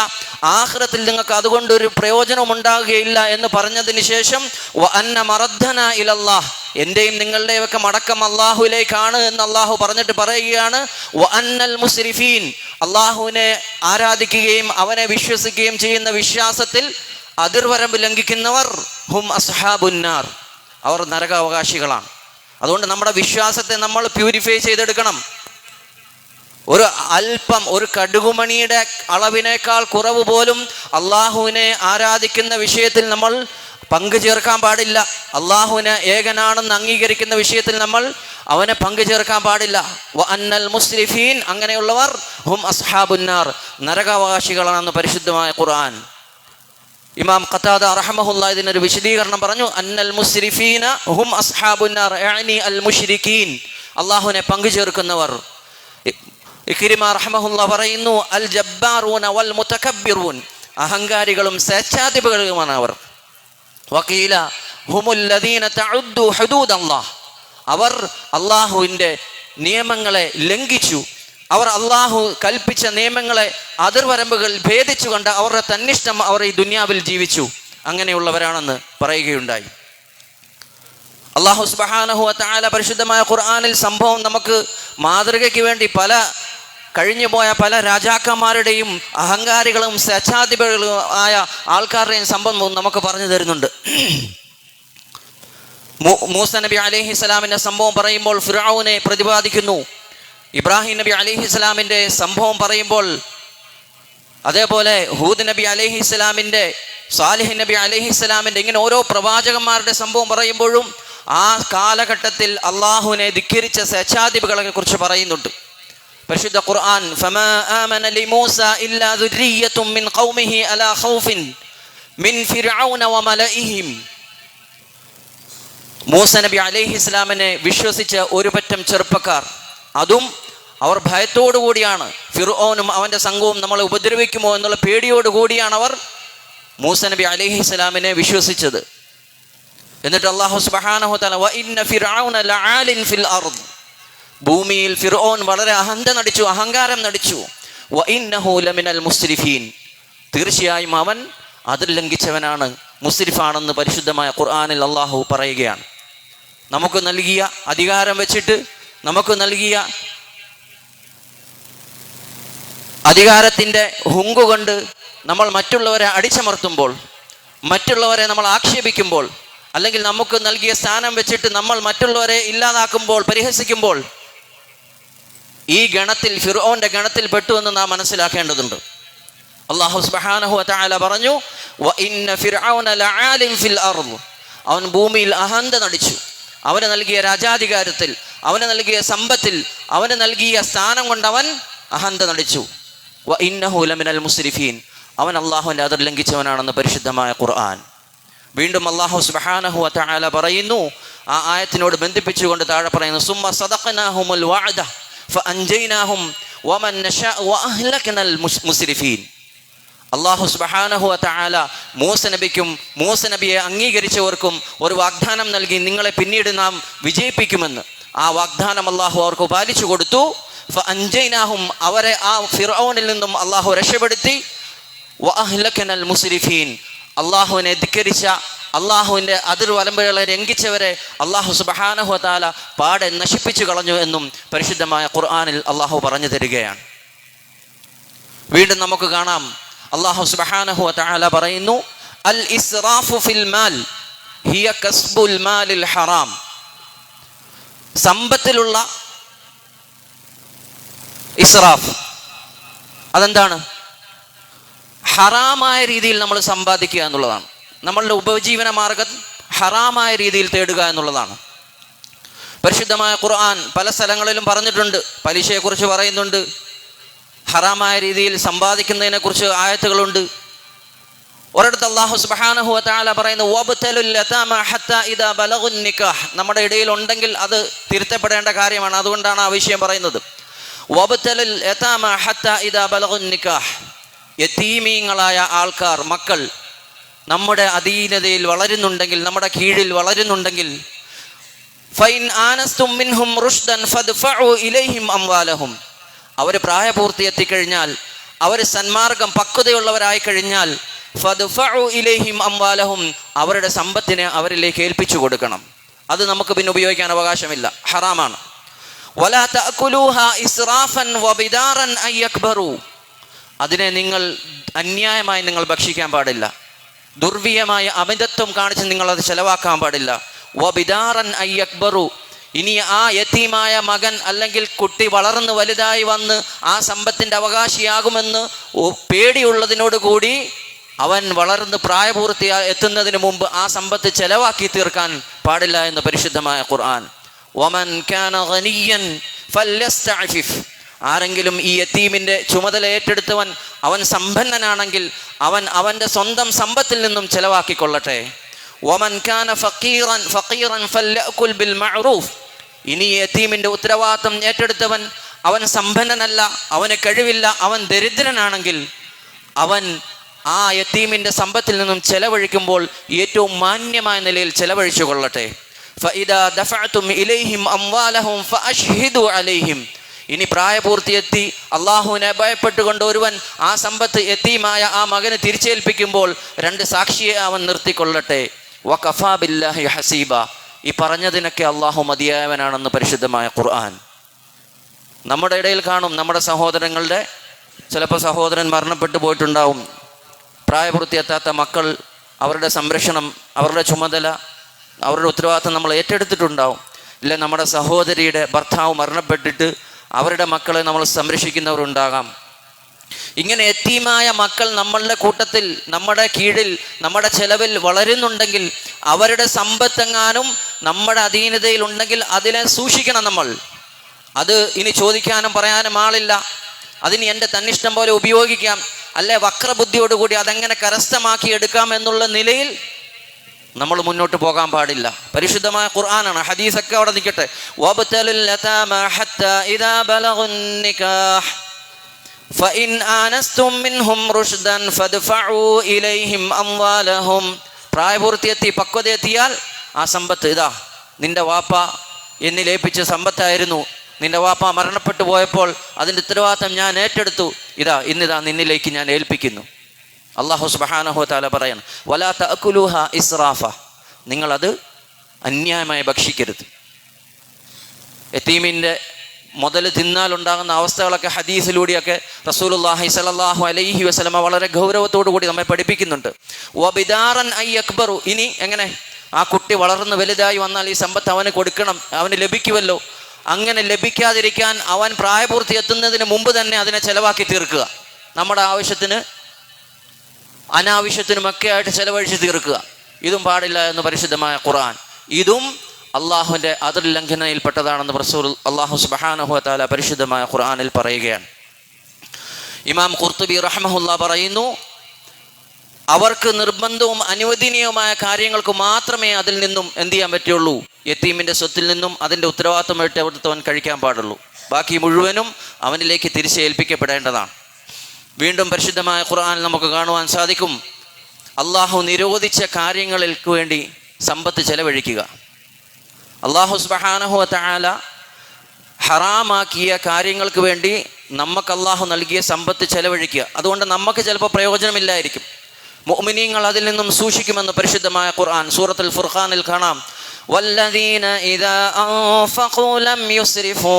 Speaker 1: ആഖിറത്തിൽ നിങ്ങൾക്ക് അതുകൊണ്ടൊരു പ്രയോജനവും ഉണ്ടാകുകയില്ല എന്ന് പറഞ്ഞതിന് ശേഷം വഅന്ന മറദ്ദനാ ഇലല്ലാഹ്, എൻ്റെയും നിങ്ങളുടെയൊക്കെ മടക്കം അള്ളാഹുവിലേക്കാണ് എന്ന് അള്ളാഹു പറഞ്ഞിട്ട് പറയുകയാണ് വഅന്നൽ മുസ്രിഫീൻ, അള്ളാഹുവിനെ ആരാധിക്കുകയും അവനെ വിശ്വസിക്കുകയും ചെയ്യുന്ന വിശ്വാസത്തിൽ അതിർവരമ്പ് ലംഘിക്കുന്നവർ ഹും അസ്ഹാബുന്നാർ, അവർ നരകാവകാശികളാണ്. അതുകൊണ്ട് നമ്മുടെ വിശ്വാസത്തെ നമ്മൾ പ്യൂരിഫൈ ചെയ്തെടുക്കണം. ഒരു അല്പം, ഒരു കടുകുമണിയുടെ അളവിനേക്കാൾ കുറവ് പോലും അള്ളാഹുവിനെ ആരാധിക്കുന്ന വിഷയത്തിൽ നമ്മൾ പങ്കു ചേർക്കാൻ പാടില്ല. അള്ളാഹുവിനെ ഏകനാണെന്ന് അംഗീകരിക്കുന്ന വിഷയത്തിൽ നമ്മൾ അവനെ പങ്കു ചേർക്കാൻ പാടില്ല. വഅന്നൽ മുസ്രിഫീൻ, അങ്ങനെയുള്ളവർ ഹും അസ്ഹാബുന്നാർ, നരകാവകാശികളാണെന്ന് പരിശുദ്ധമായ ഖുർആൻ. ഇമാം ഖതാദ റഹ്മഹുല്ലാ ഇതിനൊരു വിശദീകരണം പറഞ്ഞു. അന്നൽ മുസ്രിഫീന ഹും അസ്ഹാബുന്നാർ യഅനി അൽ മുശ്രിക്കീൻ, അള്ളാഹുവിനെ പങ്കു ചേർക്കുന്നവർ. ഇക്രിമ റഹ്മഹുല്ലാ പറയുന്നു അൽ ജബ്ബാറൂന വൽ മുതകബ്ബിറൂൻ, അഹങ്കാരികളും സ്വേച്ഛാധിപതികളുമാണ് അവർ. വഖീല ഹുമുൽ ലദീന തഉദ്ദു ഹുദൂദല്ലാഹ്, അവർ അള്ളാഹുവിൻ്റെ നിയമങ്ങളെ ലംഘിച്ചു, അവർ അള്ളാഹു കൽപ്പിച്ച നിയമങ്ങളെ അതിർവരമ്പുകൾ ഭേദിച്ചുകൊണ്ട് അവരുടെ തന്നിഷ്ടം അവർ ഈ ദുനിയാവിൽ ജീവിച്ചു. അങ്ങനെയുള്ളവരാണെന്ന് പറയുകയുണ്ടായി. അല്ലാഹു സുബ്ഹാനഹു വ തആല പരിശുദ്ധമായ ഖുർആനിൽ സംഭവം നമുക്ക് മാതൃകയ്ക്ക് വേണ്ടി പല കഴിഞ്ഞുപോയ പല രാജാക്കന്മാരുടെയും അഹങ്കാരികളും സ്വേച്ഛാധിപതികളും ആയ ആൾക്കാരുടെയും സംഭവം നമുക്ക് പറഞ്ഞു തരുന്നുണ്ട്. മൂസ നബി അലൈഹിസ്സലാമിൻ്റെ സംഭവം പറയുമ്പോൾ ഫിർഔനെ പ്രതിപാദിക്കുന്നു. ഇബ്രാഹിം നബി അലൈഹിസ്സലാമിൻ്റെ സംഭവം പറയുമ്പോൾ, അതേപോലെ ഹൂദ് നബി അലൈഹിസ്സലാമിൻ്റെ, സാലിഹ് നബി അലൈഹിസ്സലാമിൻ്റെ, ഇങ്ങനെ ഓരോ പ്രവാചകന്മാരുടെ സംഭവം പറയുമ്പോഴും ആ കാലഘട്ടത്തിൽ അള്ളാഹുവിനെ ധിക്കരിച്ച സ്വേച്ഛാധിപതികളെ കുറിച്ച് പറയുന്നുണ്ട്. പരിശുദ്ധ ഖുർആൻ ഫമാ ആമന ലിമൂസ ഇല്ലാ ദുർരിയ്യത്തും മിൻ ഖൗമിഹി അലാ ഖൗഫിൻ മിൻ ഫിർഔന വമലഇഹിം. മൂസ നബി അലൈഹിസ്സലാമിനെ വിശ്വസിച്ച ഒരു പറ്റം ചെറുപ്പക്കാർ, അതും അവർ ഭയത്തോടു കൂടിയാണ്, ഫിർഔനും അവൻ്റെ സംഘവും നമ്മളെ ഉപദ്രവിക്കുമോ എന്നുള്ള പേടിയോടുകൂടിയാണ് അവർ മൂസ നബി അലൈഹിസ്സലാമിനെ വിശ്വസിച്ചത്. എന്നിട്ട് അല്ലാഹു സുബ്ഹാനഹു വതആല വ ഇന്ന ഫിർഔന ലആലിൻ ഫിൽ അർദ്, ഭൂമിയിൽ ഫിർഔൻ വളരെ അഹങ്കാരം നടിച്ചു. വ ഇന്നഹു ലമിനൽ മുസ്രിഫീൻ, തീർച്ചയായും അവൻ അതിർ ലംഘിച്ചവനാണ്, മുസ്രിഫാണെന്ന് പരിശുദ്ധമായ ഖുർആനിൽ അല്ലാഹു പറയുകയാണ്. നമുക്ക് നൽകിയ അധികാരം വെച്ചിട്ട്, നമുക്ക് നൽകിയ അധികാരത്തിൻ്റെ ഹുങ്കുകൊണ്ട് നമ്മൾ മറ്റുള്ളവരെ അടിച്ചമർത്തുമ്പോൾ, മറ്റുള്ളവരെ നമ്മൾ ആക്ഷേപിക്കുമ്പോൾ, അല്ലെങ്കിൽ നമുക്ക് നൽകിയ സ്ഥാനം വെച്ചിട്ട് നമ്മൾ മറ്റുള്ളവരെ ഇല്ലാതാക്കുമ്പോൾ, പരിഹസിക്കുമ്പോൾ, ഈ ഗണത്തിൽ, ഫിർഔന്റെ ഗണത്തിൽ പെട്ടു എന്ന് നാം മനസ്സിലാക്കേണ്ടതുണ്ട്. അല്ലാഹു സുബ്ഹാനഹു വതആല പറഞ്ഞു വ ഇന്ന ഫിർഔന ലആലിൻ ഫിൽ അർദ്, അവൻ ഭൂമിയിൽ അഹന്ത നടിച്ചു. അവന് നൽകിയ രാജാധികാരത്തിൽ, അവന് നൽകിയ സമ്പത്തിൽ, അവന് നൽകിയ സ്ഥാനം കൊണ്ട് അവൻ അഹന്ത നടിച്ചു. വ ഇന്നഹു ലമിനൽ മുസ്രിഫീൻ, അവൻ അല്ലാഹുവിൻ്റെ അതിർ ലംഘിച്ചവനാണെന്ന് പരിശുദ്ധമായ ഖുർആൻ. വീണ്ടും അല്ലാഹു സുബ്ഹാനഹു വതആല പറയുന്നു, ആ ആയത്തിനോട് ബന്ധിപ്പിച്ചുകൊണ്ട് താഴെ പറയുന്നു സുമ്മ സദഖനാഹുമുൽ വഅദ ഫഅൻജയ്നാഹും വമൻ നശാഉ വഅഹ്ലക്നൽ മുസ്രിഫീൻ. അല്ലാഹു സുബ്ഹാനഹു വതആല മൂസ നബിക്കും മൂസ നബിയെ അംഗീകരിച്ചവർക്കും ഒരു വാഗ്ദാനം നൽകി, നിങ്ങളെ പിന്നീട് നാം വിജയിപ്പിക്കുമെന്ന്. ആ വാഗ്ദാനം അല്ലാഹു അവർക്ക് പാലിച്ചു കൊടുത്തു. ഫഅൻജയ്നാഹും, അവരെ ആ ഫിർഔനിൽ നിന്നും അല്ലാഹു രക്ഷപ്പെടുത്തി. വഅഹ്ലക്നൽ മുസ്രിഫീൻ, അല്ലാഹുവിനെ ധിക്കരിച്ച, അള്ളാഹുവിൻ്റെ അതിർവലമ്പുകളെ ലംഘിച്ചവരെ അല്ലാഹു സുബ്ഹാനഹു വതആല പാടെ നശിപ്പിച്ചു കളഞ്ഞു എന്നും പരിശുദ്ധമായ ഖുർആനിൽ അല്ലാഹു പറഞ്ഞു തരികയാണ്. വീണ്ടും നമുക്ക് കാണാം അല്ലാഹു സുബ്ഹാനഹു വതആല പറയുന്നു അൽ ഇസ്റാഫു ഫിൽ മാൽ ഹിയ കസ്ബുൽ മാലിൽ ഹറാം. സമ്പത്തിലുള്ള ഇസ്റാഫ് അതെന്താണ്? ഹറാമായ രീതിയിൽ നമ്മൾ സമ്പാദിക്കുക എന്നുള്ളതാണ്. നമ്മളുടെ ഉപജീവന മാർഗം ഹറാമായ രീതിയിൽ തേടുക എന്നുള്ളതാണ്. പരിശുദ്ധമായ ഖുർആൻ പല സ്ഥലങ്ങളിലും പറഞ്ഞിട്ടുണ്ട്, പലിശയെക്കുറിച്ച് പറയുന്നുണ്ട്, ഹറാമായ രീതിയിൽ സമ്പാദിക്കുന്നതിനെക്കുറിച്ച് ആയത്തുകളുണ്ട്. ഒരിടത്ത് അല്ലാഹു സുബ്ഹാനഹു വതആല പറയുന്നു വബ്തലുൽ യതാമ ഹത്താ ഇദാ ബലഗുൻ നിക്കാഹ്. നമ്മുടെ ഇടയിൽ ഉണ്ടെങ്കിൽ അത് തിരുത്തപ്പെടേണ്ട കാര്യമാണ്, അതുകൊണ്ടാണ് ആ വിഷയം പറയുന്നത്. വബ്തലുൽ യതാമ ഹത്താ ഇദാ ബലഗുൻ നിക്കാഹ്. യതീമീങ്ങളായ ആൾക്കാർ, മക്കൾ നമ്മുടെ അധീനതയിൽ വളരുന്നുണ്ടെങ്കിൽ, നമ്മുടെ കീഴിൽ വളരുന്നുണ്ടെങ്കിൽ, ഫൈൻ ആനസ്തും മിൻഹും റുഷ്ദൻ ഫദ്ഫഉ ഇലൈഹിം അംവാലഹും, അവർ പ്രായപൂർത്തി എത്തിക്കഴിഞ്ഞാൽ, അവർ സന്മാർഗം പക്വതയുള്ളവരായി കഴിഞ്ഞാൽ, ഫദ്ഫഉ ഇലൈഹിം അംവാലഹും, അവരുടെ സമ്പത്തിനെ അവരിലേക്ക് ഏൽപ്പിച്ചു കൊടുക്കണം. അത് നമുക്ക് പിന്നെ ഉപയോഗിക്കാൻ അവകാശമില്ല, ഹറാമാണ്. വലാ തഅകുലൂഹാ ഇസ്റാഫൻ വബിദാറൻ അൻ യക്ബറു, അതിനെ നിങ്ങൾ അന്യായമായി നിങ്ങൾ ഭക്ഷിക്കാൻ പാടില്ല, ദുർവ്യമായ അമിതത്വം കാണിച്ച് നിങ്ങൾ അത് ചെലവാക്കാൻ പാടില്ല. വബിദാറൻ അൻ യക്ബറു, ഇനി ആ യതീമായ മകൻ അല്ലെങ്കിൽ കുട്ടി വളർന്ന് വലുതായി വന്ന് ആ സമ്പത്തിൻ്റെ അവകാശിയാകുമെന്ന് പേടിയുള്ളതിനോടുകൂടി അവൻ വളർന്ന് പ്രായപൂർത്തി എത്തുന്നതിന് മുമ്പ് ആ സമ്പത്ത് ചെലവാക്കി തീർക്കാൻ പാടില്ല എന്ന് പരിശുദ്ധമായ ഖുർആൻ. വമൻ കാന ഗനിയ്യൻ ഫല്യസ്തഅഫിഫ്, ആരെങ്കിലും ഈ യതീമിൻ്റെ ചുമതല ഏറ്റെടുത്തവൻ അവൻ സമ്പന്നനാണെങ്കിൽ അവൻ അവൻ്റെ സ്വന്തം സമ്പത്തിൽ നിന്നും ചെലവാക്കിക്കൊള്ളട്ടെ. വമൻ കാന ഫഖീറൻ ഫല്യഅകുൽ ബിൽ മഅറൂഫ്, ഇനി യതീമിൻ്റെ ഉത്തരവാദിത്തം ഏറ്റെടുത്തവൻ അവൻ സമ്പന്നനല്ല, അവന് കഴിവില്ല, അവൻ ദരിദ്രനാണെങ്കിൽ അവൻ ആ യതീമിൻ്റെ സമ്പത്തിൽ നിന്നും ചെലവഴിക്കുമ്പോൾ ഏറ്റവും മാന്യമായ നിലയിൽ ചെലവഴിച്ചു കൊള്ളട്ടെ. ഫഇദാ ദഫഅതും ഇലൈഹിം അംവാലഹും ഫഅശ്ഹിദു അലൈഹിം, ഇനി പ്രായപൂർത്തിയെത്തി അള്ളാഹുവിനെ ഭയപ്പെട്ടുകൊണ്ട് ഒരുവൻ ആ സമ്പത്ത് യതീമായ ആ മകന് തിരിച്ചേൽപ്പിക്കുമ്പോൾ രണ്ട് സാക്ഷിയെ അവൻ നിർത്തിക്കൊള്ളട്ടെ. വകഫാ ബില്ലാഹി ഹസീബ, ഈ പറഞ്ഞതിനൊക്കെ അള്ളാഹു മതിയായവനാണെന്ന് പരിശുദ്ധമായ ഖുർആൻ. നമ്മുടെ ഇടയിൽ കാണും നമ്മുടെ സഹോദരങ്ങളുടെ, ചിലപ്പോൾ സഹോദരൻ മരണപ്പെട്ടു പോയിട്ടുണ്ടാവും. പ്രായപൂർത്തിയെത്താത്ത മക്കൾ, അവരുടെ സംരക്ഷണം, അവരുടെ ചുമതല, അവരുടെ ഉത്തരവാദിത്വം നമ്മൾ ഏറ്റെടുത്തിട്ടുണ്ടാവും. ഇല്ല, നമ്മുടെ സഹോദരിയുടെ ഭർത്താവ് മരണപ്പെട്ടിട്ട് അവരുടെ മക്കളെ നമ്മൾ സംരക്ഷിക്കുന്നവരുണ്ടാകാം. ഇങ്ങനെ യതീമായ മക്കൾ നമ്മളുടെ കൂട്ടത്തിൽ, നമ്മുടെ കീഴിൽ, നമ്മുടെ ചെലവിൽ വളരുന്നുണ്ടെങ്കിൽ, അവരുടെ സമ്പത്തെങ്ങാനും നമ്മുടെ അധീനതയിൽ ഉണ്ടെങ്കിൽ അതിനെ സൂക്ഷിക്കണം നമ്മൾ. അത് ഇനി ചോദിക്കാനും പറയാനും ആളില്ല, അതിന് എൻ്റെ തന്നിഷ്ടം പോലെ ഉപയോഗിക്കാം, അല്ലെ വക്രബുദ്ധിയോടുകൂടി അതെങ്ങനെ കരസ്ഥമാക്കി എടുക്കാം എന്നുള്ള നിലയിൽ നമ്മൾ മുന്നോട്ട് പോകാൻ പാടില്ല. പരിശുദ്ധമായ ഖുർആനാണ്, ഹദീസൊക്കെ അവിടെ നിൽക്കട്ടെ. വബ്തലുൽ യതാമ ഹത്താ ഇദാ ബലഗുൻ നികാഹ് ഫഇൻ ആനസ്തും മിൻഹും റുഷ്ദൻ ഫദ്ഫഉ ഇലൈഹിം അംവാലഹും. പ്രായപൂർത്തിയെത്തി പക്വതയെത്തിയാൽ ആ സമ്പത്ത്, ഇതാ നിന്റെ വാപ്പ എന്നിലേൽപ്പിച്ച സമ്പത്തായിരുന്നു, നിന്റെ വാപ്പ മരണപ്പെട്ടു പോയപ്പോൾ അതിൻ്റെ ഉത്തരവാദിത്തം ഞാൻ ഏറ്റെടുത്തു, ഇന്നിതാ നിന്നിലേക്ക് ഞാൻ ഏൽപ്പിക്കുന്നു. അല്ലാഹു സുബ്ഹാനഹു വ തആല പറയാണ്, വലാ തഅകുലുഹ ഇസ്റാഫ, നിങ്ങളത് അന്യായമായി ഭക്ഷിക്കരുത്. യതീമിൻ്റെ മുതൽ തിന്നാലുണ്ടാകുന്ന അവസ്ഥകളൊക്കെ ഹദീസിലൂടെയൊക്കെ റസൂലുള്ളാഹി സ്വല്ലല്ലാഹു അലൈഹി വസല്ലമ വളരെ ഗൗരവത്തോടു കൂടി നമ്മെ പഠിപ്പിക്കുന്നുണ്ട്. വബിദാറൻ ഐ അക്ബറു, ഇനി എങ്ങനെ ആ കുട്ടി വളർന്ന് വലുതായി വന്നാൽ ഈ സമ്പത്ത് അവന് കൊടുക്കണം, അവന് ലഭിക്കുമല്ലോ. അങ്ങനെ ലഭിക്കാതിരിക്കാൻ അവൻ പ്രായപൂർത്തി എത്തുന്നതിന് മുമ്പ് തന്നെ അതിനെ ചെലവാക്കി തീർക്കുക. നമ്മുടെ ആവശ്യത്തിന് അനാവശ്യത്തിനുമൊക്കെ ആയിട്ട് ചെലവഴിച്ച് തീർക്കുക. ഇതും പാടില്ല എന്ന് പരിശുദ്ധമായ ഖുർആൻ. ഇതും അള്ളാഹുവിൻ്റെ അതിർ ലംഘനയിൽപ്പെട്ടതാണെന്ന് റസൂൽ അള്ളാഹു സുബ്ഹാനഹു വ തആല പരിശുദ്ധമായ ഖുർആനിൽ പറയുകയാണ്. ഇമാം ഖുർത്തുബി റഹ്മഹുല്ലാ പറയുന്നു, അവർക്ക് നിർബന്ധവും അനുവദനീയവുമായ കാര്യങ്ങൾക്ക് മാത്രമേ അതിൽ നിന്നും എന്ത് ചെയ്യാൻ പറ്റുള്ളൂ, യതീമിൻ്റെ സ്വത്തിൽ നിന്നും അതിൻ്റെ ഉത്തരവാദിത്വം ഏറ്റെടുത്തവൻ കഴിക്കാൻ പാടുള്ളൂ. ബാക്കി മുഴുവനും അവനിലേക്ക് തിരിച്ചേൽപ്പിക്കപ്പെടേണ്ടതാണ്. വീണ്ടും പരിശുദ്ധമായ ഖുർആനിൽ നമുക്ക് കാണുവാൻ സാധിക്കും, അള്ളാഹു നിരോധിച്ച കാര്യങ്ങൾക്ക് വേണ്ടി സമ്പത്ത് ചെലവഴിക്കുക. അള്ളാഹു സുബ്ഹാനഹു വ തആല ഹറാമാക്കിയ കാര്യങ്ങൾക്ക് വേണ്ടി നമുക്ക് അള്ളാഹു നൽകിയ സമ്പത്ത് ചെലവഴിക്കുക. അതുകൊണ്ട് നമുക്ക് ചിലപ്പോൾ പ്രയോജനമില്ലായിരിക്കും. മുഅ്മിനീങ്ങൾ അതിൽ നിന്നും സൂക്ഷിക്കുമെന്ന് പരിശുദ്ധമായ ഖുർആൻ സൂറത്തുൽ ഫുർഖാനിൽ കാണാം. വല്ലദീന ഇദാ അൻഫഖൂ ലം യുസ്രിഫൂ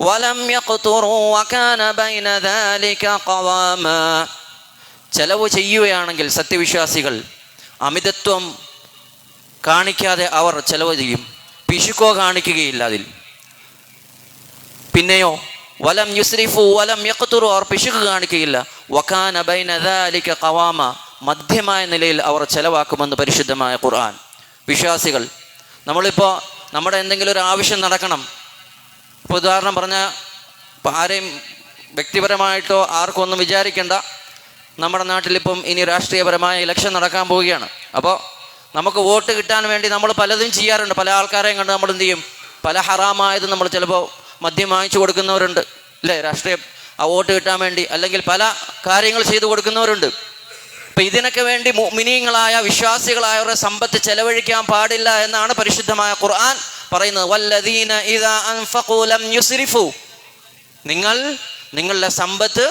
Speaker 1: വലം യഖ്തുറൂ വകാന ബൈന ദാലിക ഖവാമാ. ചെലവ് ചെയ്യുകയാണെങ്കിൽ സത്യവിശ്വാസികൾ അമിതത്വം കാണിക്കാതെ അവർ ചെലവ് ചെയ്യും, പിശുക്കോ കാണിക്കുകയില്ല അതിൽ. പിന്നെയോ വലം യുസ്രിഫു വലം യഖ്തുറു, അവർ പിശുക്ക് കാണിക്കുകയില്ല. വകാന ബൈന ദാലിക ഖവാമ, മധ്യമായ നിലയിൽ അവർ ചെലവാക്കുമെന്ന് പരിശുദ്ധമായ ഖുർആൻ. വിശ്വാസികൾ, നമ്മളിപ്പോൾ നമ്മുടെ എന്തെങ്കിലും ഒരു ആവശ്യം നടക്കണം, ഇപ്പോൾ ഉദാഹരണം പറഞ്ഞാൽ, ആരെയും വ്യക്തിപരമായിട്ടോ ആർക്കും ഒന്നും വിചാരിക്കേണ്ട, നമ്മുടെ നാട്ടിലിപ്പം ഇനി രാഷ്ട്രീയപരമായ ഇലക്ഷൻ നടക്കാൻ പോവുകയാണ്. അപ്പോൾ നമുക്ക് വോട്ട് കിട്ടാൻ വേണ്ടി നമ്മൾ പലതും ചെയ്യാറുണ്ട്. പല ആൾക്കാരെയും കണ്ട് നമ്മൾ എന്ത് ചെയ്യും, പല ഹറാമായത് നമ്മൾ ചിലപ്പോൾ മദ്യം വാങ്ങിച്ചു കൊടുക്കുന്നവരുണ്ട്, അല്ലേ, രാഷ്ട്രീയ ആ വോട്ട് കിട്ടാൻ വേണ്ടി, അല്ലെങ്കിൽ പല കാര്യങ്ങൾ ചെയ്തു കൊടുക്കുന്നവരുണ്ട്. അപ്പം ഇതിനൊക്കെ വേണ്ടി മുഅ്മിനീങ്ങളായ വിശ്വാസികളായവരുടെ സമ്പത്ത് ചെലവഴിക്കാൻ പാടില്ല എന്നാണ് പരിശുദ്ധമായ ഖുർആൻ പറയുന്നത്. വല്ലദീന ഇദാ അൻഫഖൂ ലം യുസ്രിഫു, നിങ്ങളുടെ സമ്പത്ത്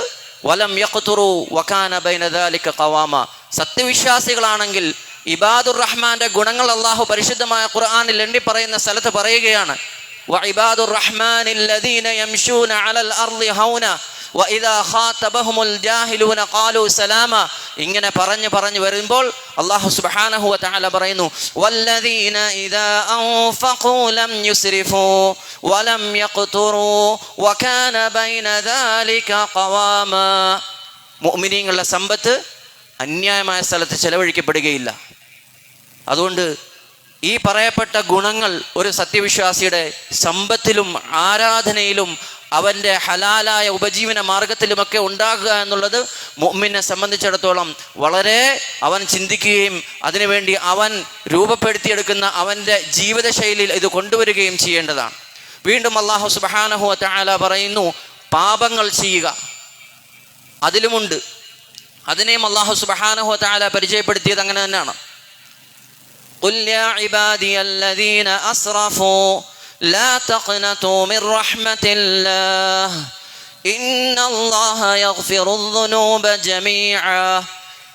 Speaker 1: വലം യഖ്തുറു വകാന ബൈന ദാലിക ഖവാമ. സത്യവിശ്വാസികളാണെങ്കിൽ ഇബാദുർ റഹ്മാന്റെ ഗുണങ്ങൾ അല്ലാഹു പരിശുദ്ധമായ ഖുർആനിൽ എണ്ണി പറയുന്ന സ്ഥലത്ത് പറയുകയാണ്, വഇബാദുർ റഹ്മാനില്ലദീന യംശൂന അലൽ അർളി ഹൗന വഇദാ ഖാതബഹുമുൽ ജാഹിലൂന ഖാലൂ സലാമ. ഇങ്ങനെ പറഞ്ഞു വരുമ്പോൾ അല്ലാഹു സുബ്ഹാനഹു വ തആല പറയുന്നു, വല്ലദീന ഇദാ അൻഫഖൂ ലം യുസ്രിഫൂ വലം യഖ്തുറൂ വകാന ബൈന ദാലിക ഖവാമ. മുഅ്മിനീങ്ങളുടെ സമ്പത്ത് അന്യായമായ സ്ഥലത്ത് ചെലവഴിക്കപ്പെടുകയില്ല. അതുകൊണ്ട് ഈ പറയപ്പെട്ട ഗുണങ്ങൾ ഒരു സത്യവിശ്വാസിയുടെ സമ്പത്തിലും ആരാധനയിലും അവൻ്റെ ഹലാലായ ഉപജീവന മാർഗത്തിലുമൊക്കെ ഉണ്ടാകുക എന്നുള്ളത് മുഅ്മിനെ സംബന്ധിച്ചിടത്തോളം വളരെ അവൻ ചിന്തിക്കുകയും അതിനുവേണ്ടി അവൻ രൂപപ്പെടുത്തിയെടുക്കുന്ന അവൻ്റെ ജീവിതശൈലിയിൽ ഇത് കൊണ്ടുവരികയും ചെയ്യേണ്ടതാണ്. വീണ്ടും അല്ലാഹു സുബ്ഹാനഹു വ തആല പറയുന്നു, പാപങ്ങൾ ചെയ്യുക അതിലുമുണ്ട്. അതിനെയും അല്ലാഹു സുബ്ഹാനഹു വ തആല പരിചയപ്പെടുത്തിയത് അങ്ങനെ തന്നെയാണ്. ഖുൽ യാ ഇബാദിയല്ലദീന അസ്റഫൂ ലാ തഖ്നതൂ മിർ റഹ്മത്തില്ലാഹ് ഇന്നല്ലാഹ യഗ്ഫിറുദ് ദുനൂബ ജമീഅ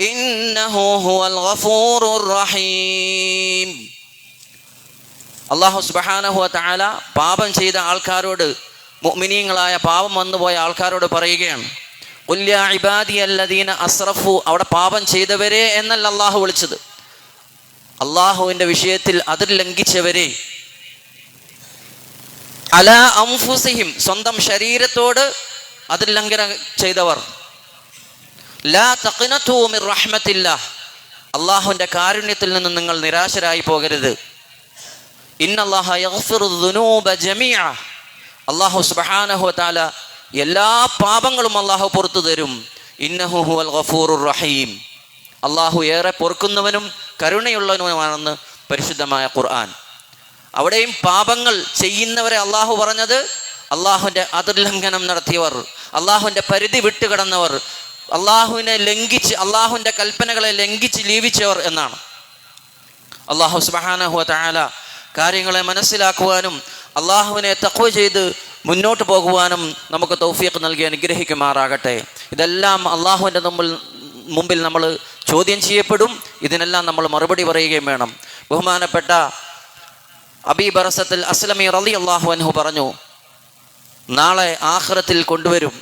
Speaker 1: ഇന്നഹു ഹുവൽ ഗഫൂറുർ റഹീം. അല്ലാഹു സുബ്ഹാനഹു വ തആല പാപം ചെയ്ത ആൾക്കാരോട് മുഅ്മിനീങ്ങളായ പാപം വന്നുപോയ ആൾക്കാരോട് പറയുകയാണ്, ഖുൽ യാ ഇബാദിയല്ലദീന അസ്റഫു, അവിടെ പാപം ചെയ്തവരെ എന്നല്ല അള്ളാഹു വിളിച്ചത്, അള്ളാഹുവിൻ്റെ വിഷയത്തിൽ അതിർ ലംഘിച്ചവരെ, അലാ അൻഫുസിഹിം, സ്വന്തം ശരീരത്തോട് അതിർ ലംഘനം ചെയ്തവർ, ലാ തഖ്നതു മിർ റഹ്മത്തില്ലാഹ്, അള്ളാഹുവിൻ്റെ കാരുണ്യത്തിൽ നിന്ന് നിങ്ങൾ നിരാശരായി പോകരുത്. ഇന്നല്ലാഹ യഗ്ഫിറു ദുനൂബ ജമീഅ, അള്ളാഹു സുബ്ഹാനഹു വ തആല എല്ലാ പാപങ്ങളും അള്ളാഹു പുറത്തു തരും. ഇന്നഹു ഹുവൽ ഗഫൂറുർ റഹീം, അള്ളാഹു ഏറെ പൊറുക്കുന്നവനും കരുണയുള്ളവനുമാണെന്ന് പരിശുദ്ധമായ ഖുർആൻ. അവിടെയും പാപങ്ങൾ ചെയ്യുന്നവരെ അള്ളാഹു പറഞ്ഞത് അള്ളാഹുവിൻ്റെ അതിർലംഘനം നടത്തിയവർ, അള്ളാഹുവിൻ്റെ പരിധി വിട്ടുകിടന്നവർ, അള്ളാഹുവിനെ ലംഘിച്ച് അള്ളാഹുവിൻ്റെ കൽപ്പനകളെ ലംഘിച്ച് ജീവിച്ചവർ എന്നാണ്. അള്ളാഹു സുബ്ഹാനഹു വ തആല കാര്യങ്ങളെ മനസ്സിലാക്കുവാനും അള്ളാഹുവിനെ തഖ്വ ചെയ്ത് മുന്നോട്ട് പോകുവാനും നമുക്ക് തൗഫീഖ് നൽകി അനുഗ്രഹിക്കുമാറാകട്ടെ. ഇതെല്ലാം അള്ളാഹുവിൻ്റെ മുമ്പിൽ നമ്മൾ ചോദ്യം ചെയ്യപ്പെടും. ഇതിനെല്ലാം നമ്മൾ മറുപടി പറയുകയും വേണം. ബഹുമാനപ്പെട്ട അബീ ബറസത്തുൽ അസ്ലമി റളിയല്ലാഹു അൻഹു പറഞ്ഞു, നാളെ ആഖിറത്തിൽ കൊണ്ടുവരും,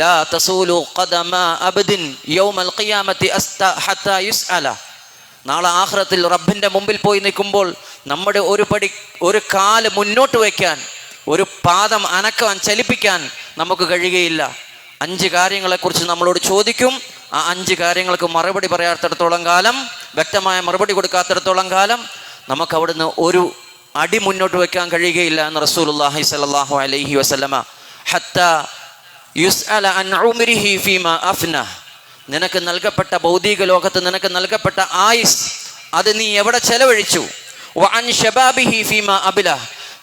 Speaker 1: ലാ തസൂലു ഖദമ അബ്ദിൻ യൗമൽ ഖിയാമത്തി ഹത്താ യുസ്അല, നാളെ ആഖിറത്തിൽ റബ്ബിൻ്റെ മുമ്പിൽ പോയി നിൽക്കുമ്പോൾ നമ്മുടെ ഒരു കാല് മുന്നോട്ട് വയ്ക്കാൻ, ഒരു പാദം അനക്കാൻ, ചലിപ്പിക്കാൻ നമുക്ക് കഴിയുകയില്ല. 5 കാര്യങ്ങളെക്കുറിച്ച് നമ്മളോട് ചോദിക്കും. ആ 5 കാര്യങ്ങൾക്ക് മറുപടി പറയാത്തിടത്തോളം കാലം, വ്യക്തമായ മറുപടി കൊടുക്കാത്തിടത്തോളം കാലം നമുക്ക് അവിടുന്ന് ഒരു അടി മുന്നോട്ട് വയ്ക്കാൻ കഴിയുകയില്ല എന്ന് റസൂലുള്ളാഹി സ്വല്ലല്ലാഹു അലൈഹി വസല്ലമ. ഹത്താ യുസ്അല അൻ ഉംരിഹി ഫീമാ അഫ്ന, നിനക്ക് നൽകപ്പെട്ട ഭൗതിക ലോകത്ത് നിനക്ക് നൽകപ്പെട്ട ആയുസ് അത് നീ എവിടെ ചെലവഴിച്ചു. വ അൻ ശബാബിഹി ഫീമാ അബ്ല,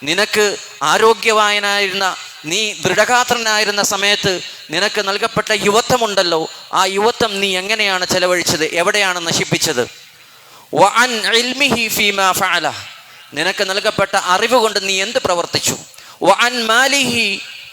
Speaker 1: നിനക്ക് ആരോഗ്യവാനായിരുന്ന, നീ ദൃഢഗാത്രനായിരുന്ന സമയത്ത് നിനക്ക് നൽകപ്പെട്ട യുവത്വമുണ്ടല്ലോ, ആ യുവത്വം നീ എങ്ങനെയാണ് ചെലവഴിച്ചത്, എവിടെയാണ് നശിപ്പിച്ചത്. വ അൻ ഇൽമിഹി ഫീമാ ഫഅല, നിനക്ക് നൽകപ്പെട്ട അറിവ് കൊണ്ട് നീ എന്ത് പ്രവർത്തിച്ചു. വ അൻ മാലിഹി